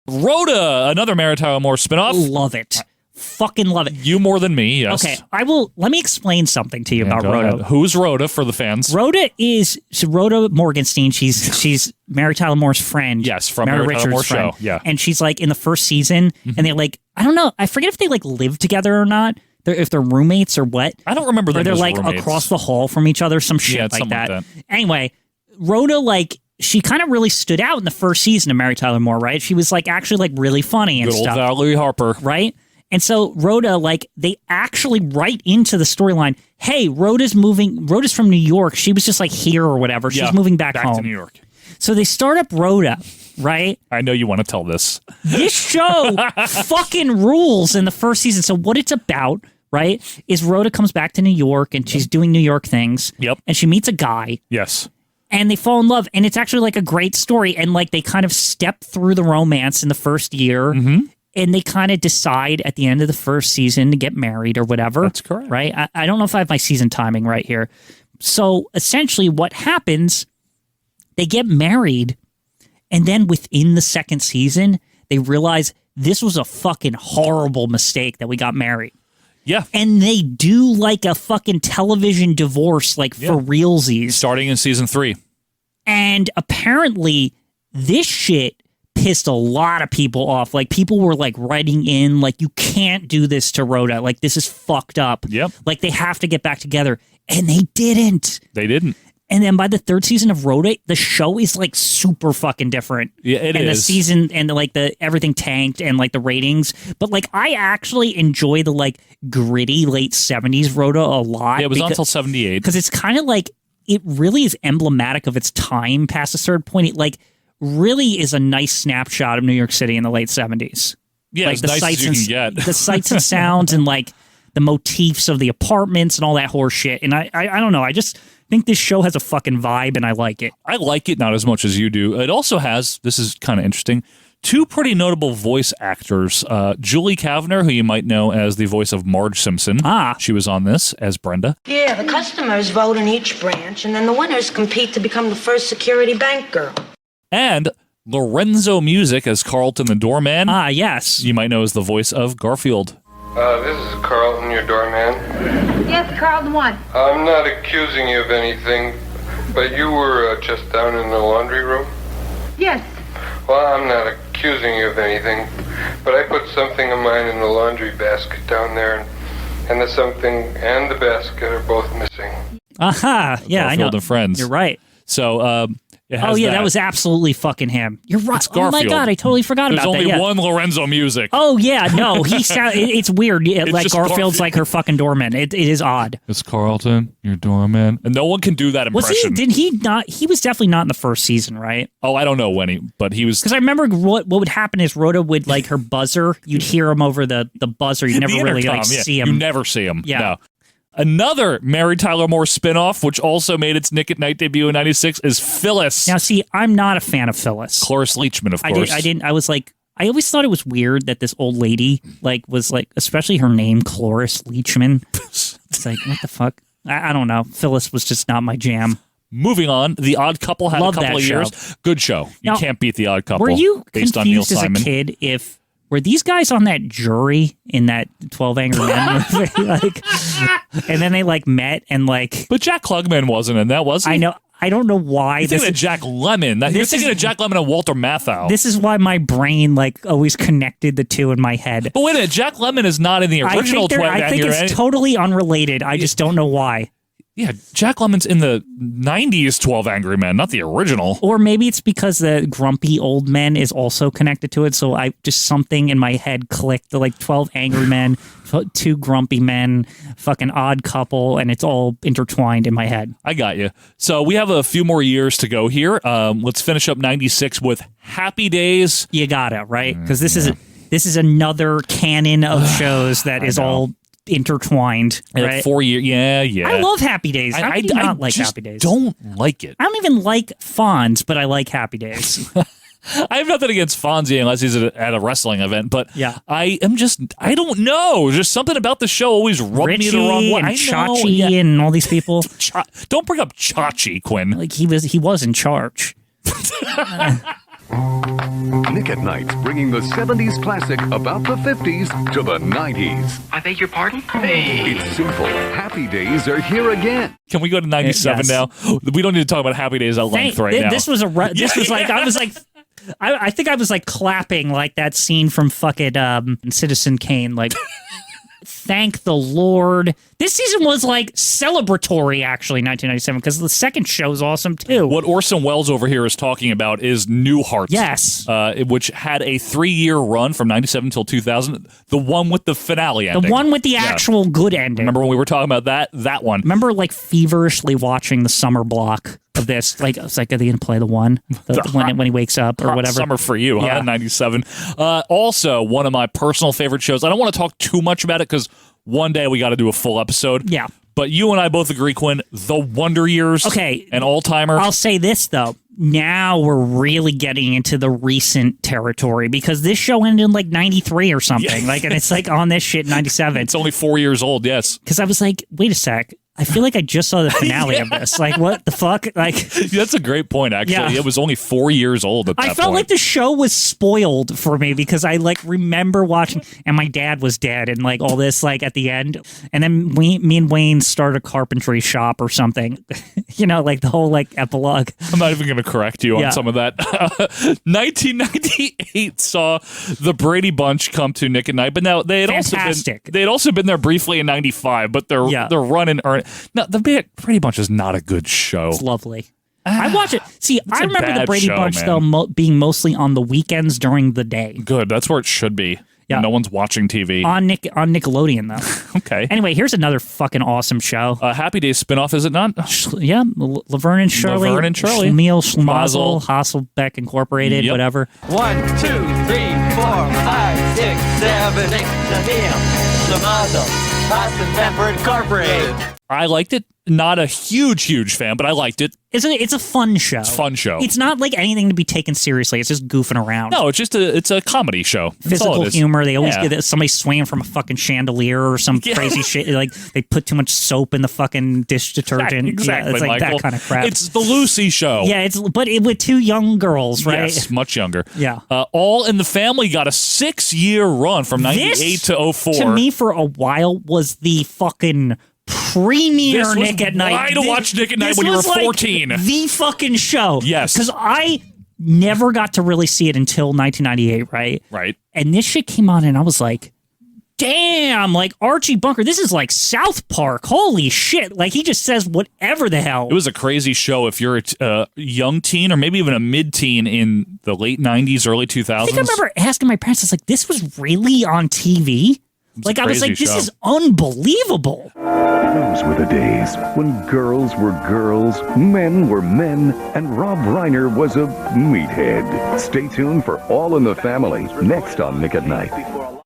Rhoda, another Mary Tyler Moore spinoff. Love it. Fucking love it. You more than me, yes. Okay, let me explain something to you about go Rhoda. ahead. Who's Rhoda for the fans? Rhoda is Rhoda Morgenstein. She's Mary Tyler Moore's friend. Yes, from Mary Tyler Richards' Moore's friend. show. Yeah. And she's like in the first season, and they like, I don't know, I forget if they like live together or not. If they're roommates or what. I don't remember them Or they're as like roommates. across the hall from each other, some shit like something that. like Anyway, Rhoda, like, she kind of really stood out in the first season of Mary Tyler Moore, right? She was like actually like really funny and Good old stuff. Valerie Harper. Right? And so Rhoda, like, they actually write into the storyline, hey, Rhoda's from New York. She was just like here or whatever. She's moving back home. to New York. So they start up Rhoda, right? I know you want to tell this. This show fucking rules in the first season. So what it's about, right, is Rhoda comes back to New York and she's doing New York things. Yep. And she meets a guy. Yes. And they fall in love. And it's actually like a great story. And like they kind of step through the romance in the first year. Mm-hmm. And they kind of decide at the end of the first season to get married or whatever. That's correct. Right? I don't know if I have my season timing right here. So essentially what happens, they get married. And then within the second season, they realize this was a fucking horrible mistake that we got married. Yeah. And they do like a fucking television divorce, like for realsies. Starting in season 3. And apparently this shit pissed a lot of people off. Like people were like writing in like, you can't do this to Rhoda. Like this is fucked up. Yep. Like they have to get back together. And they didn't. They didn't. And then by the third season of Rhoda, the show is like super fucking different. Yeah, it and is. the season and like the everything tanked and like the ratings. But like I actually enjoy the like gritty late 70s Rhoda a lot. Yeah, it was on until 78. Because it's kind of like it really is emblematic of its time past a certain point. It like really is a nice snapshot of New York City in the late 70s. Yeah, like as nice as you can get. The sights and sounds and like the motifs of the apartments and all that horse shit. And I don't know. I just think this show has a fucking vibe and I like it. I like it, not as much as you do. It also has, this is kind of interesting, two pretty notable voice actors. Julie Kavner, who you might know as the voice of Marge Simpson. She was on this as Brenda. Yeah, the customers vote in each branch, and then the winners compete to become the first security bank girl. And Lorenzo Music as Carlton the doorman. Yes. You might know as the voice of Garfield. This is Carlton, your doorman. Yes, Carlton, what? I'm not accusing you of anything, but you were just down in the laundry room? Yes. Well, I'm not accusing you of anything, but I put something of mine in the laundry basket down there, and the something and the basket are both missing. Aha. Yeah, I know. Garfield and Friends. You're right. So, it has that was absolutely fucking him. You're right. It's Garfield. Oh my God, I totally forgot There's about that. only Yeah. one Lorenzo Music. Oh yeah, no, he sound. It's weird. It's Like just Garfield's Garfield. like her fucking doorman. It is odd. It's Carlton, your doorman. And no one can do that Was impression. he? Did he not? He was definitely not in the first season, right? Oh, I don't know when but he was. Because I remember what would happen is Rhoda would like her buzzer. You'd hear him over the buzzer. You never The really intercom, like yeah. see him. You never see him. Yeah. No. Another Mary Tyler Moore spinoff, which also made its Nick at Night debut in '96, is Phyllis. Now, see, I'm not a fan of Phyllis. Cloris Leachman, of course. I didn't. I was like, I always thought it was weird that this old lady was especially her name, Cloris Leachman. It's like, what the fuck? I don't know. Phyllis was just not my jam. Moving on, The Odd Couple had Love a couple that of show. years. Good show. You Now, can't beat The Odd Couple. Were you based on Neil confused as Simon. a kid if were these guys on that jury in that 12 Angry Men movie? And then they met and But Jack Klugman wasn't in that, was he? I know. I don't know why. You're thinking of Jack Lemmon. You're thinking of Jack Lemmon and Walter Matthau. This is why my brain always connected the two in my head. But wait a minute, Jack Lemmon is not in the original 12 I think it's totally unrelated. I just don't know why. Yeah, Jack Lemmon's in the 90s 12 Angry Men, not the original. Or maybe it's because the grumpy old men is also connected to it. So something in my head clicked. 12 Angry Men, 2 grumpy men, fucking Odd Couple, and it's all intertwined in my head. I got you. So we have a few more years to go here. Let's finish up 96 with Happy Days. You got it, right? Because this is another canon of shows that is all intertwined, right? 4 years. Yeah. I love Happy Days. How do you not like just Happy Days? Don't like it. I don't even like Fonz, but I like Happy Days. I have nothing against Fonzie unless he's at a wrestling event, but yeah. I don't know. There's something about the show always rubbed me the wrong way. And Chachi and all these people. Don't bring up Chachi, Quinn. He was in charge. Nick at Night, bringing the 70s classic about the 50s to the 90s. I beg your pardon? Hey. It's simple. Happy Days are here again. Can we go to 97 now? We don't need to talk about Happy Days at length now. This was I think I was like clapping like that scene from fucking Citizen Kane, like thank the Lord. This season was like celebratory, actually, 1997, because the second show is awesome too. What Orson Welles over here is talking about is Newhart. Yes. Which had a 3-year run from 97 till 2000. The one with the finale ending. The one with the actual good ending. Remember when we were talking about that one? Remember like feverishly watching the summer block of this? Like, it's like, are they going to play the one? When he wakes up or whatever? Summer for you, huh? 97. Also, one of my personal favorite shows. I don't want to talk too much about it because one day we got to do a full episode. Yeah. But you and I both agree, Quinn, The Wonder Years. Okay. An all-timer. I'll say this, though. Now we're really getting into the recent territory because this show ended in like 93 or something. Yeah. Like, and it's like on this shit 97. It's only 4 years old, yes. Because I was like, wait a sec. I feel like I just saw the finale of this. Like, what the fuck? Like, that's a great point, actually. Yeah. It was only 4 years old at that point. I felt like the show was spoiled for me because I like remember watching, and my dad was dead, and like all this like at the end, and then me and Wayne started a carpentry shop or something. You know, like the whole like epilogue. I'm not even going to correct you on some of that. 1998 saw the Brady Bunch come to Nick at Night, but now they had also been there briefly in 95, but their run and earn. No, the Brady Bunch is not a good show. It's lovely. I watch it. See, I remember the Brady show, Bunch man. though being mostly on the weekends during the day. Good. That's where it should be. Yeah. No one's watching TV. On Nickelodeon, though. Okay. Anyway, here's another fucking awesome show. Happy Days spinoff, is it not? Yeah. Laverne and Shirley. Laverne and Shirley. Schmeal, Schmazel, Hasselbeck Incorporated, whatever. 1, 2, 3, 4, 5, 6, 7, 8, Schmazel, Hasselbeck Incorporated. I liked it. Not a huge fan, but I liked it. It's a fun show. It's a fun show. It's not like anything to be taken seriously. It's just goofing around. No, it's just a comedy show. Physical humor. They always get somebody swinging from a fucking chandelier or some crazy shit. Like they put too much soap in the fucking dish detergent. Exactly, it's like Michael. that kind of crap. It's the Lucy show. Yeah, but with two young girls, right? Yes, much younger. Yeah. All in the Family got a 6-year run from 98 to 04. To me, for a while, was the fucking premier Nick at Night. Why to watch Nick at Night when you were 14? Like the fucking show. Yes. Because I never got to really see it until 1998, right? Right. And this shit came on and I was like, damn, like Archie Bunker, this is like South Park. Holy shit. Like he just says whatever the hell. It was a crazy show if you're a young teen or maybe even a mid-teen in the late 90s, early 2000s. I think I remember asking my parents, I was like, this was really on TV? Like I was like, this is unbelievable. Those were the days when girls were girls, men were men, and Rob Reiner was a meathead. Stay tuned for All in the Family, next on Nick at Night.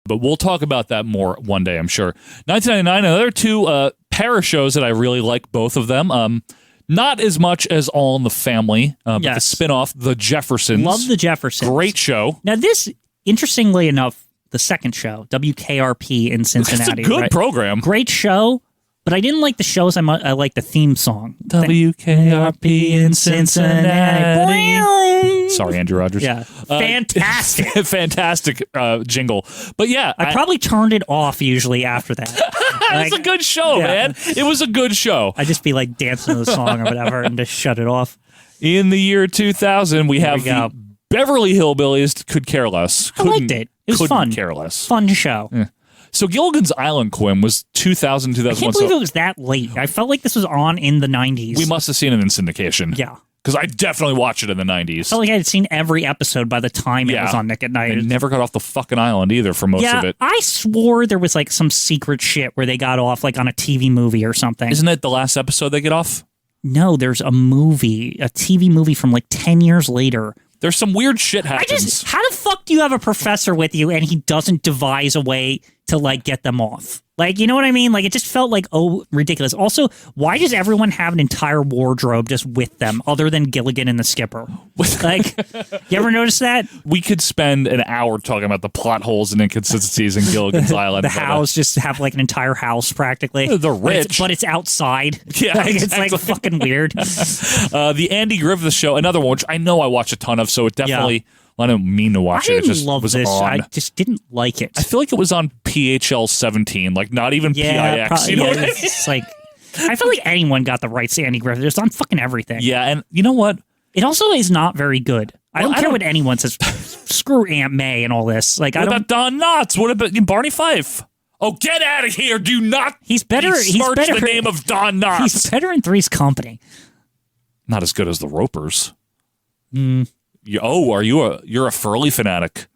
But we'll talk about that more one day, I'm sure. 1999, another two pair of shows that I really like, both of them. Not as much as All in the Family, but the spinoff, The Jeffersons. Love The Jeffersons. Great show. Now this, interestingly enough, the second show, WKRP in Cincinnati. It's a good program. Great show, but I didn't like the shows. I like the theme song. WKRP in Cincinnati. Sorry, Andrew Rogers. Yeah. Fantastic. Fantastic jingle. But yeah. I probably turned it off usually after that. It's a good show, man. It was a good show. I'd just be like dancing to the song or whatever and just shut it off. In the year 2000, we have the Beverly Hillbillies Could Care Less. I liked it. It was fun. Care less. Fun show. Yeah. So Gilligan's Island, Quinn, was 2000, 2001. I can't believe it was that late. I felt like this was on in the 90s. We must have seen it in syndication. Yeah. Because I definitely watched it in the 90s. I felt like I had seen every episode by the time it was on Nick at Night. They never got off the fucking island either for most of it. I swore there was like some secret shit where they got off like on a TV movie or something. Isn't it the last episode they get off? No, there's a movie, a TV movie from like 10 years later. There's some weird shit happens. How the fuck do you have a professor with you and he doesn't devise a way to like get them off. Like, you know what I mean? Like, it just felt like, ridiculous. Also, why does everyone have an entire wardrobe just with them other than Gilligan and the skipper? Like, you ever notice that? We could spend an hour talking about the plot holes and inconsistencies in Gilligan's Island. The house just have like an entire house practically. They're rich. But it's outside. Yeah, like, exactly. It's like fucking weird. The Andy Griffith Show, another one, which I know I watched a ton of, so it definitely... I don't mean to watch I it. It didn't just love was this. on. I just didn't like it. I feel like it was on PHL 17, like not even PIX. You know what I mean? It's like, I feel like anyone got the rights to Andy Griffith. It's on fucking everything. Yeah, and you know what? It also is not very good. I don't care what anyone says. Screw Aunt May and all this. Like, What about Don Knotts? What about Barney Fife? Oh, get out of here! Do not. He's better. Besmirch the name of Don Knotts. He's better in Three's Company. Not as good as the Ropers. Mm. You're a Furley fanatic.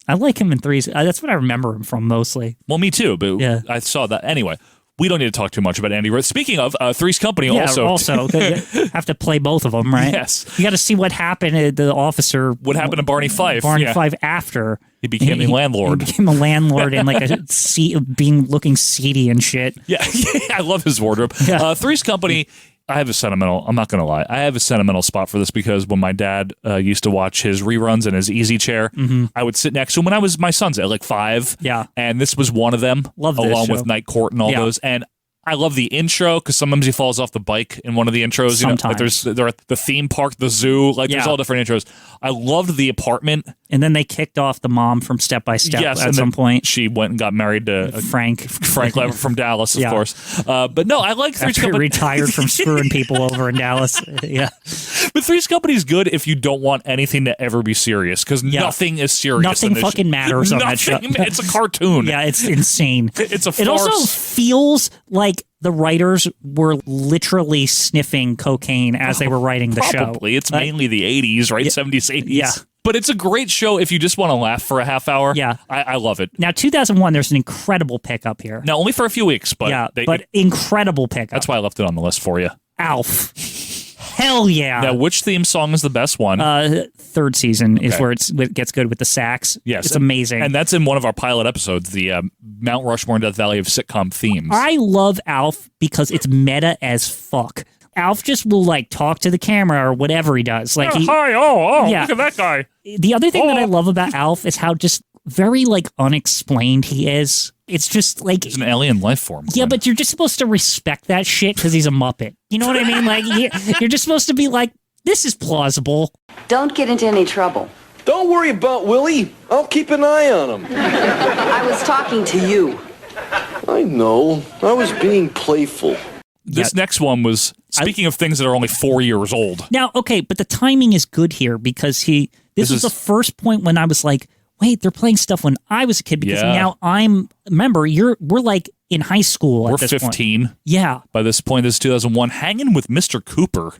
I like him in Three's. That's what I remember him from mostly. Well, me too, but yeah. I saw that. Anyway, we don't need to talk too much about Andy Griffith. Speaking of, Three's Company also also have to play both of them, right? Yes. You got to see what happened to the officer. What happened to Barney Fife? Barney Fife after. He became the landlord. He became a landlord and like looking seedy and shit. Yeah, I love his wardrobe. Yeah. Three's Company... I'm not going to lie. I have a sentimental spot for this because when my dad used to watch his reruns in his easy chair, I would sit next to him when I was my son's at like 5. Yeah. And this was one of them, Love this along show. with Night Court and all those. And I love the intro because sometimes he falls off the bike in one of the intros. You know, like they're at the theme park, the zoo, like there's all different intros. I loved the apartment. And then they kicked off the mom from Step by Step at some point. She went and got married to Frank Lever from Dallas, of course. But no, I like Three's Company. Retired from screwing people over in Dallas. Yeah. But Three's Company is good if you don't want anything to ever be serious because nothing is serious. Nothing fucking matters on that show. It's a cartoon. Yeah, it's insane. It's a farce. It also feels like the writers were literally sniffing cocaine as they were writing the show. Probably. It's mainly the 80s, right? 70s, 80s. Yeah. But it's a great show if you just want to laugh for a half hour. Yeah. I love it. Now, 2001, there's an incredible pickup here. Now, only for a few weeks, but... incredible pickup. That's why I left it on the list for you. Alf. Hell yeah. Now, which theme song is the best one? Third season is where it gets good with the sax. Yes. It's amazing. And that's in one of our pilot episodes, the Mount Rushmore and Death Valley of sitcom themes. I love Alf because it's meta as fuck. Alf just will like talk to the camera or whatever he does. Like, hi, look at that guy. The other thing that I love about Alf is how just very like unexplained he is. It's just like he's an alien life form. Yeah, but you're just supposed to respect that shit because he's a Muppet. You know what I mean? Like you're just supposed to be like, this is plausible. Don't get into any trouble. Don't worry about Willie. I'll keep an eye on him. I was talking to you. I know. I was being playful. This next one was, speaking of things that are only 4 years old. Now, okay, but the timing is good here because this was the first point when I was like, wait, they're playing stuff when I was a kid because now we're like in high school at this point. We're 15. Yeah. By this point, this is 2001, hanging with Mr. Cooper.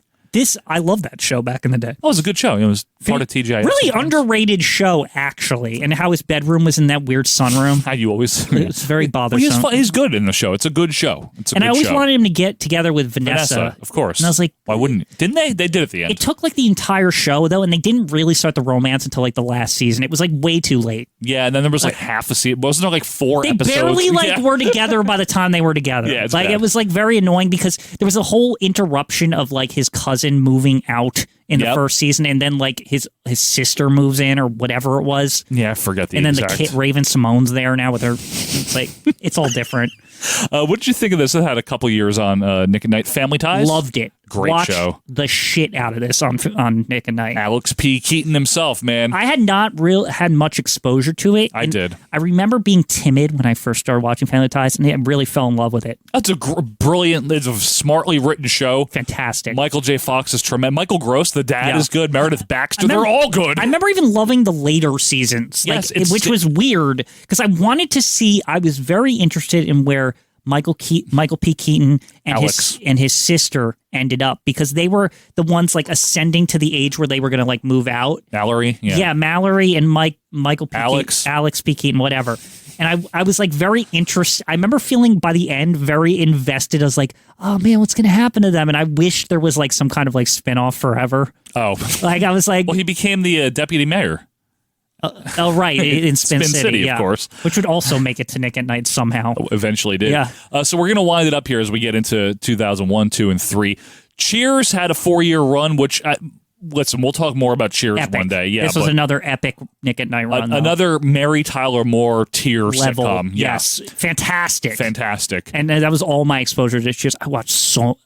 I love that show back in the day. Oh, it was a good show. It was part of TGIF. Really underrated show, actually, and how his bedroom was in that weird sunroom. How you always... It was very bothersome. Well, he's good in the show. It's a good show. I always wanted him to get together with Vanessa. Of course. And I was like... Why wouldn't... Didn't they? They did at the end. It took like the entire show, though, and they didn't really start the romance until like the last season. It was like way too late. Yeah, and then there was like half a season. Wasn't there like 4 episodes? They barely were together by the time they were together. Yeah, it's like bad. It was like very annoying because there was a whole interruption of like his cousin moving out in the first season, and then like his sister moves in or whatever it was. Yeah, I forgot the And then exact. the kid Raven Simone's there now with her. It's like it's all different. What did you think of this? It had a couple years on Nick and Nite. Family Ties. Loved it. Great Watched show. The shit out of this on Nick and Nite. Alex P. Keaton himself, man. I had not had much exposure to it. I did. I remember being timid when I first started watching Family Ties, and I really fell in love with it. That's a brilliant, it's a smartly written show. Fantastic. Michael J. Fox is tremendous. Michael Gross, the dad, is good. Meredith Baxter, they're all good. I remember even loving the later seasons, Yes, which was weird because I wanted to see. I was very interested in where Michael P. Keaton and his sister ended up because they were the ones like ascending to the age where they were going to like move out. Mallory, Mallory and Michael P. Alex P. Keaton, whatever. And I was like very interested. I remember feeling by the end very invested. I was like, oh man, what's going to happen to them? And I wish there was like some kind of like spinoff forever. Oh, like I was like, well, he became the deputy mayor. Right, in Spin City, of course. Which would also make it to Nick at Night somehow. Eventually did. Yeah. So we're going to wind it up here as we get into 2001, 2, and 3. Cheers had a 4-year run, which... listen, we'll talk more about Cheers Epic. one day. Yeah, this was another epic Nick at Night run. Another Mary Tyler Moore tier level. sitcom. Yes, fantastic. And that was all my exposure to Cheers. I watched so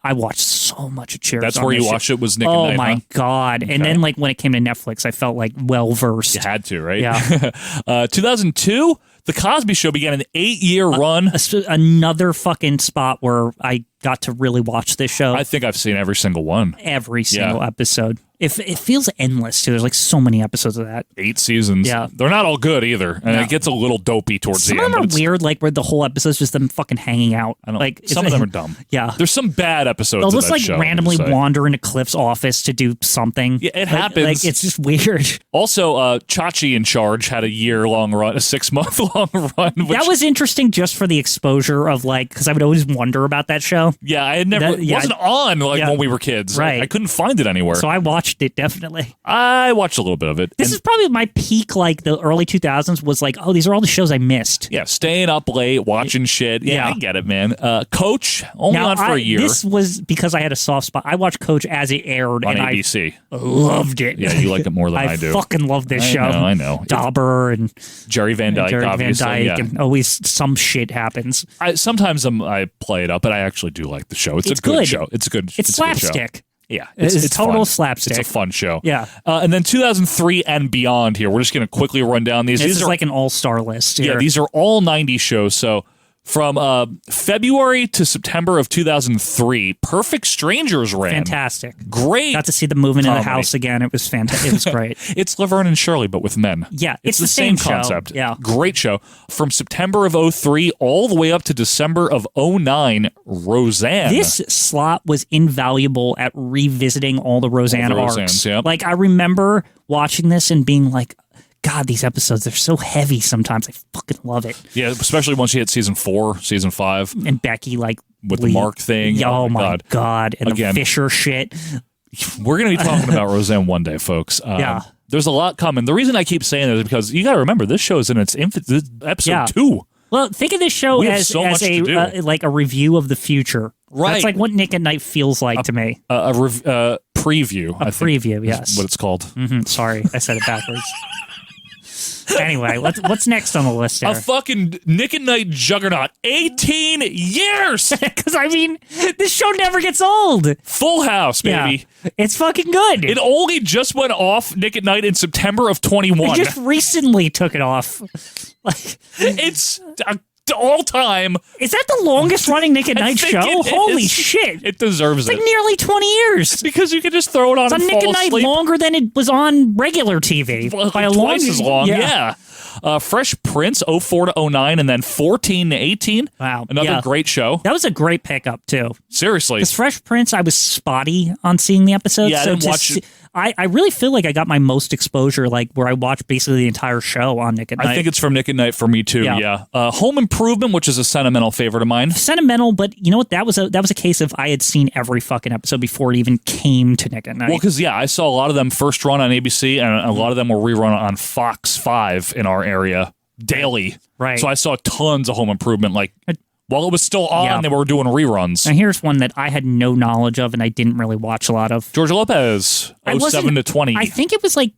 much of Cheers. That's where you watched it, was Nick at Night. Oh my huh? God! Okay. And then like when it came to Netflix, I felt like well versed. You had to, right? Yeah. 2002, The Cosby Show began an 8-year run. Another fucking spot where I got to really watch this show. I think I've seen every single one. Every single episode. It feels endless too. There's like so many episodes of that. 8 seasons. Yeah. They're not all good either. And it gets a little dopey towards Some the of end. them are weird, like where the whole episode's just them fucking hanging out. I don't, like some of them are dumb. Yeah. There's some bad episodes They'll of just that like show, randomly let me say. wander into Cliff's office to do something. Yeah, it happens. Like it's just weird. Also, Chachi in Charge had a 6-month-long run. Which, That was interesting just for the exposure of like, because I would always wonder about that show. Yeah, I had never, wasn't on when we were kids. Right. I couldn't find it anywhere. So I watched it definitely. I watched a little bit of it. This is probably my peak, like the early 2000s was like, oh, these are all the shows I missed. Yeah, staying up late, watching shit. Yeah, I get it, man. Coach, only on for a year. This was because I had a soft spot. I watched Coach as it aired. On and ABC. I loved it. Yeah, you like it more than I do. I fucking love this show. I know. Dauber and Jerry Van Dyke, obviously. Yeah. And always some shit happens. Sometimes I play it up, but I actually do like the show. It's a good show. It's a good It's a good show. slapstick. Yeah, it's total fun. slapstick. It's a fun show. Yeah. And then 2003 and beyond here. We're just going to quickly run down these. This These is are like an all-star list here. Yeah, these are all 90s shows. So from February to September of 2003, Perfect Strangers ran. Fantastic. Great. Got to see the movement in the comedy. house again. It was fantastic. It was great. It's Laverne and Shirley, but with men. Yeah, It's the the same show. concept. Yeah. Great show. From September of 03 all the way up to December of 09, Roseanne. This slot was invaluable at revisiting all the Roseanne arcs. Roseannes, yep. Like I remember watching this and being like, God, these episodes, they're so heavy sometimes. I fucking love it. Yeah, especially once you hit season 4, season 5. And Becky, like, with the Mark thing. Yeah, oh my God. And Again, the Fisher shit. We're going to be talking about Roseanne one day, folks. Yeah. There's a lot coming. The reason I keep saying that is because you got to remember, this show is in its infant. This is episode 2. Well, think of this show We have as, so much to do. like a review of the future. Right. That's like what Nick at Night feels like to me. Preview. A preview, yes. Is what it's called. Sorry, I said it backwards. Anyway, what's next on the list here? A fucking Nick at Night juggernaut. 18 years! Because, I mean, this show never gets old. Full House, baby. Yeah. It's fucking good. It only just went off Nick at Night in September of 21. It just recently took it off. Like, it's all time. Is that the longest running Nick at Night show? Holy shit. It deserves It's like nearly 20 years. Because you could just throw it on It's on and Nick fall at Night asleep. longer than it was on regular TV. By a Twice as long, Yeah. Fresh Prince, 04 to 09, and then 14 to 18. Wow. Another great show. That was a great pickup, too. Seriously. Because Fresh Prince, I was spotty on seeing the episodes. Yeah, I didn't watch it. I really feel like I got my most exposure, like where I watched basically the entire show on Nick at Night. I think it's from Nick at Night for me too. Yeah. Home Improvement, which is a sentimental favorite of mine. Sentimental, but you know what? That was a case of I had seen every fucking episode before it even came to Nick at Night. Well, because I saw a lot of them first run on ABC, and a lot of them were rerun on Fox 5 in our area daily. Right. So I saw tons of Home Improvement. Like while it was still on, they were doing reruns. Now here's one that I had no knowledge of and I didn't really watch a lot of. George Lopez, 07 to 20. I think it was like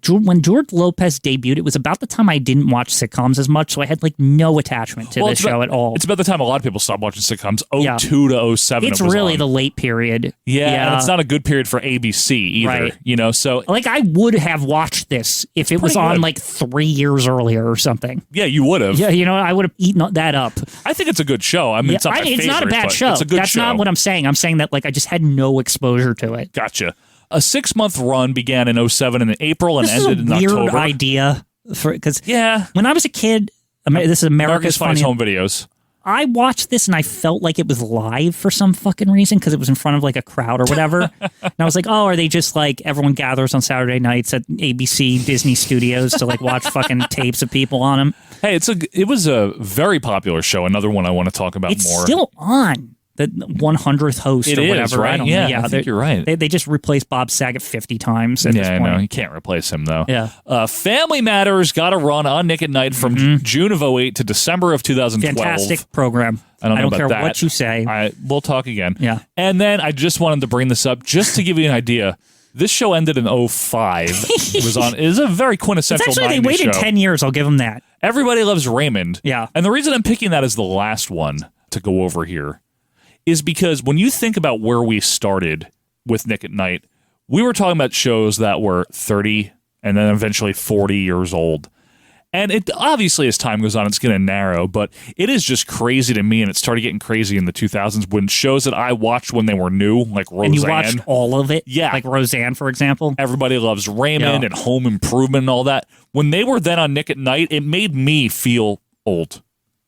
when George Lopez debuted, it was about the time I didn't watch sitcoms as much, so I had like no attachment to this show at all. It's about the time a lot of people stopped watching sitcoms. 02 to 07. It's it was really on. the late period. Yeah, and it's not a good period for ABC either. Right. You know, so like I would have watched this if it was on good. like 3 years earlier or something. Yeah, you would have. Yeah, you know, I would have eaten that up. I think it's a good show. I mean, it's not my it's not a favorite, bad but show. It's a good That's show. not what I'm saying. I'm saying that like I just had no exposure to it. Gotcha. A 6-month run began in 07 in April and This ended is a in weird October. idea because when I was a kid, this is America's Funniest Funny Home Videos. I watched this and I felt like it was live for some fucking reason because it was in front of like a crowd or whatever. And I was like, oh, are they just like everyone gathers on Saturday nights at ABC Disney Studios to like watch fucking tapes of people on them? Hey, it was a very popular show. Another one I want to talk about It's more. still on. the 100th host It or is, whatever. right? I don't Yeah, know. I think you're right. They just replaced Bob Saget 50 times at this I point. know. You can't replace him, though. Yeah. Family Matters got a run on Nick at Night from June of 2008 to December of 2012. Fantastic program. I don't know care about what you say. We'll talk again. Yeah. And then I just wanted to bring this up just to give you an idea. This show ended in 2005. It is a very quintessential It's actually, 90s they waited show. 10 years. I'll give them that. Everybody Loves Raymond. Yeah. And the reason I'm picking that as the last one to go over here is because when you think about where we started with Nick at Night, we were talking about shows that were 30 and then eventually 40 years old. And it obviously, as time goes on, it's going to narrow, but it is just crazy to me, and it started getting crazy in the 2000s when shows that I watched when they were new, like Roseanne. And you watched all of it? Yeah. Like Roseanne, for example? Everybody Loves Raymond and Home Improvement and all that. When they were then on Nick at Night, it made me feel old.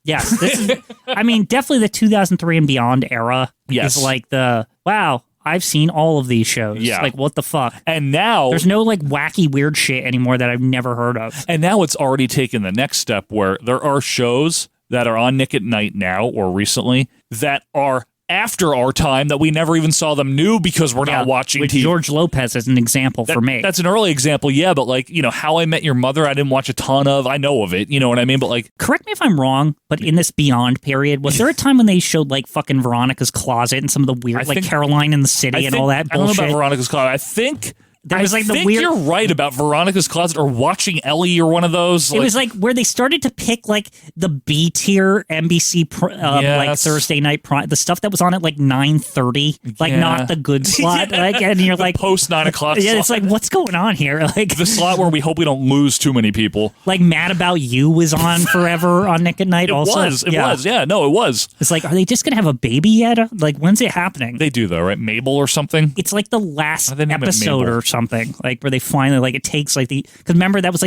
Yes. This is, I mean, definitely the 2003 and beyond era is like the, wow, I've seen all of these shows. Yeah. Like, what the fuck? And now there's no like wacky weird shit anymore that I've never heard of. And now it's already taken the next step where there are shows that are on Nick at Night now or recently that are after our time that we never even saw them new because we're not watching with TV. George Lopez as an example for me. That's an early example, yeah, but like, How I Met Your Mother, I didn't watch a ton of. I know of it, you know what I mean? But like, correct me if I'm wrong, but in this Beyond period, was there a time when they showed like fucking Veronica's Closet and some of the weird, like Caroline in the City and all that bullshit? I don't know about Veronica's Closet. I think there was like the think weird. You're right about Veronica's Closet or Watching Ellie or one of those. It was like where they started to pick like the B tier NBC like Thursday night the stuff that was on at like 9:30, like not the good slot. Like, and you're like post 9 o'clock. Yeah, it's like what's going on here? Like the slot where we hope we don't lose too many people. Like Mad About You was on forever on Nick at Night. It was. Yeah, no, it was. It's like, are they just gonna have a baby yet? Like, when's it happening? They do though, right? Mabel or something. It's like the last episode or something. Like where they finally like it takes like because remember that was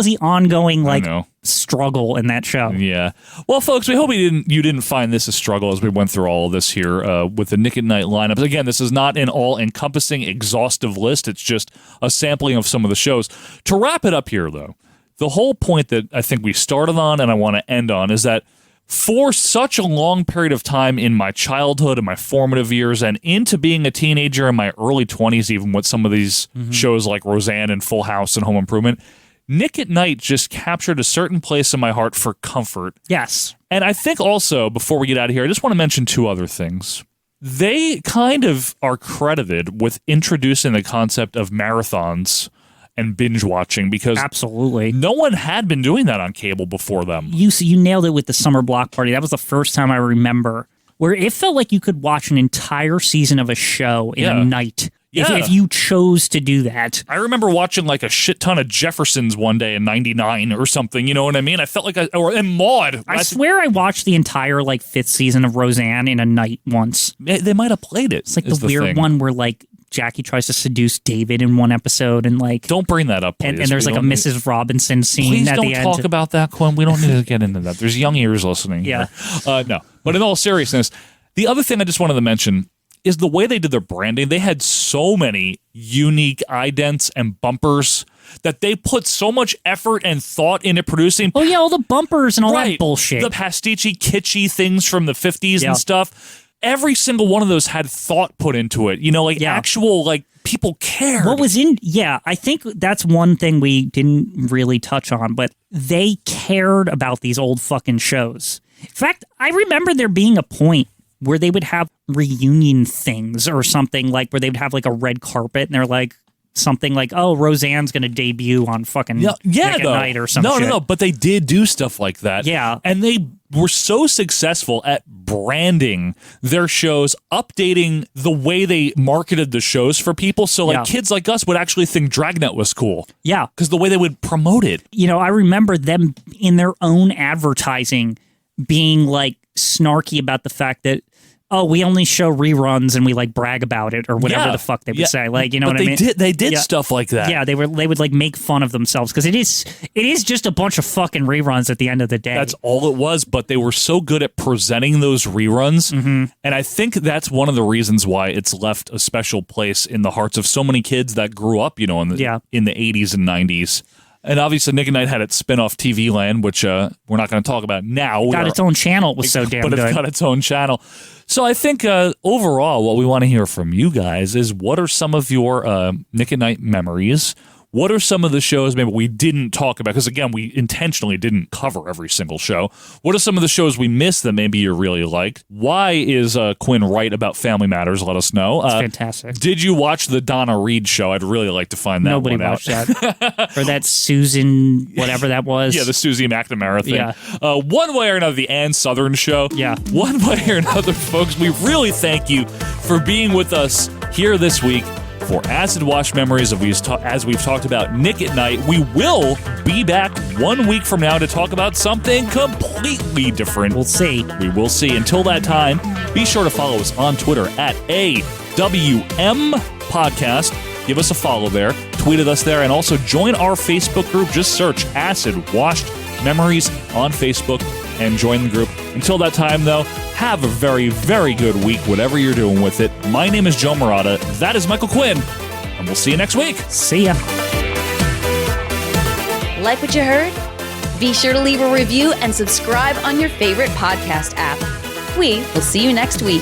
the ongoing like struggle in that show. Yeah. Well, folks, we hope you didn't find this a struggle as we went through all of this here with the Nick at Night lineup. Again, this is not an all-encompassing, exhaustive list. It's just a sampling of some of the shows. To wrap it up here, though, the whole point that I think we started on and I want to end on is that for such a long period of time in my childhood and my formative years and into being a teenager in my early 20s, even with some of these shows like Roseanne and Full House and Home Improvement, Nick at Night just captured a certain place in my heart for comfort. Yes. And I think also, before we get out of here, I just want to mention two other things. They kind of are credited with introducing the concept of marathons and binge watching because absolutely no one had been doing that on cable before them. You nailed it with the Summer Block Party. That was the first time I remember where it felt like you could watch an entire season of a show in a night. Yeah. If you chose to do that. I remember watching like a shit ton of Jeffersons one day in 99 or something, you know what I mean? I felt like and Maude. I swear I watched the entire like 5th season of Roseanne in a night once. They might have played it. It's like the weird one where like Jackie tries to seduce David in one episode and like don't bring that up, please. And there's like a Mrs. Robinson scene at the end. Please don't talk about that, Quinn. We don't need to get into that. There's young ears listening. Yeah. No. But in all seriousness, the other thing I just wanted to mention is the way they did their branding. They had so many unique idents and bumpers that they put so much effort and thought into producing. Oh yeah, all the bumpers and all that bullshit. The pastiche, kitschy things from the 50s and stuff. Every single one of those had thought put into it. You know, like actual, like, people cared. What was I think that's one thing we didn't really touch on, but they cared about these old fucking shows. In fact, I remember there being a point where they would have reunion things or something, like where they would have like a red carpet and they're like something like, oh, Roseanne's going to debut on fucking Nick at Night or something. No, but they did do stuff like that. Yeah. And they were so successful at branding their shows, updating the way they marketed the shows for people. So like kids like us would actually think Dragnet was cool. Yeah. Because the way they would promote it. You know, I remember them in their own advertising being like snarky about the fact that, oh, we only show reruns and we like brag about it or whatever the fuck they would say. Like, you know what I mean? They did stuff like that. Yeah, they would like make fun of themselves because it is just a bunch of fucking reruns at the end of the day. That's all it was, but they were so good at presenting those reruns. And I think that's one of the reasons why it's left a special place in the hearts of so many kids that grew up, you know, in the 80s and 90s. And obviously, Nick at Nite had its spin-off TV Land, which we're not going to talk about now. Got its own channel. It was so damn good. But it's got its own channel. So I think overall, what we want to hear from you guys is what are some of your Nick at Nite memories? What are some of the shows maybe we didn't talk about? Because, again, we intentionally didn't cover every single show. What are some of the shows we missed that maybe you really liked? Why is Quinn right about Family Matters? Let us know. It's fantastic. Did you watch the Donna Reed show? I'd really like to find that Nobody one out. watched that. Or that Susan, whatever that was. Yeah, the Susie McNamara thing. Yeah. One way or another, the Ann Southern show. Yeah. One way or another, folks, we really thank you for being with us here this week for Acid Wash Memories, as we've talked about Nick at Nite. We will be back 1 week from now to talk about something completely different. We'll see. We will see. Until that time, be sure to follow us on Twitter at AWM Podcast. Give us a follow there. Tweet at us there. And also join our Facebook group. Just search Acid Washed Memories on Facebook and join the group. Until that time, though, have a very, very good week, whatever you're doing with it. My name is Joe Murata. That is Michael Quinn. And we'll see you next week. See ya. Like what you heard? Be sure to leave a review and subscribe on your favorite podcast app. We will see you next week.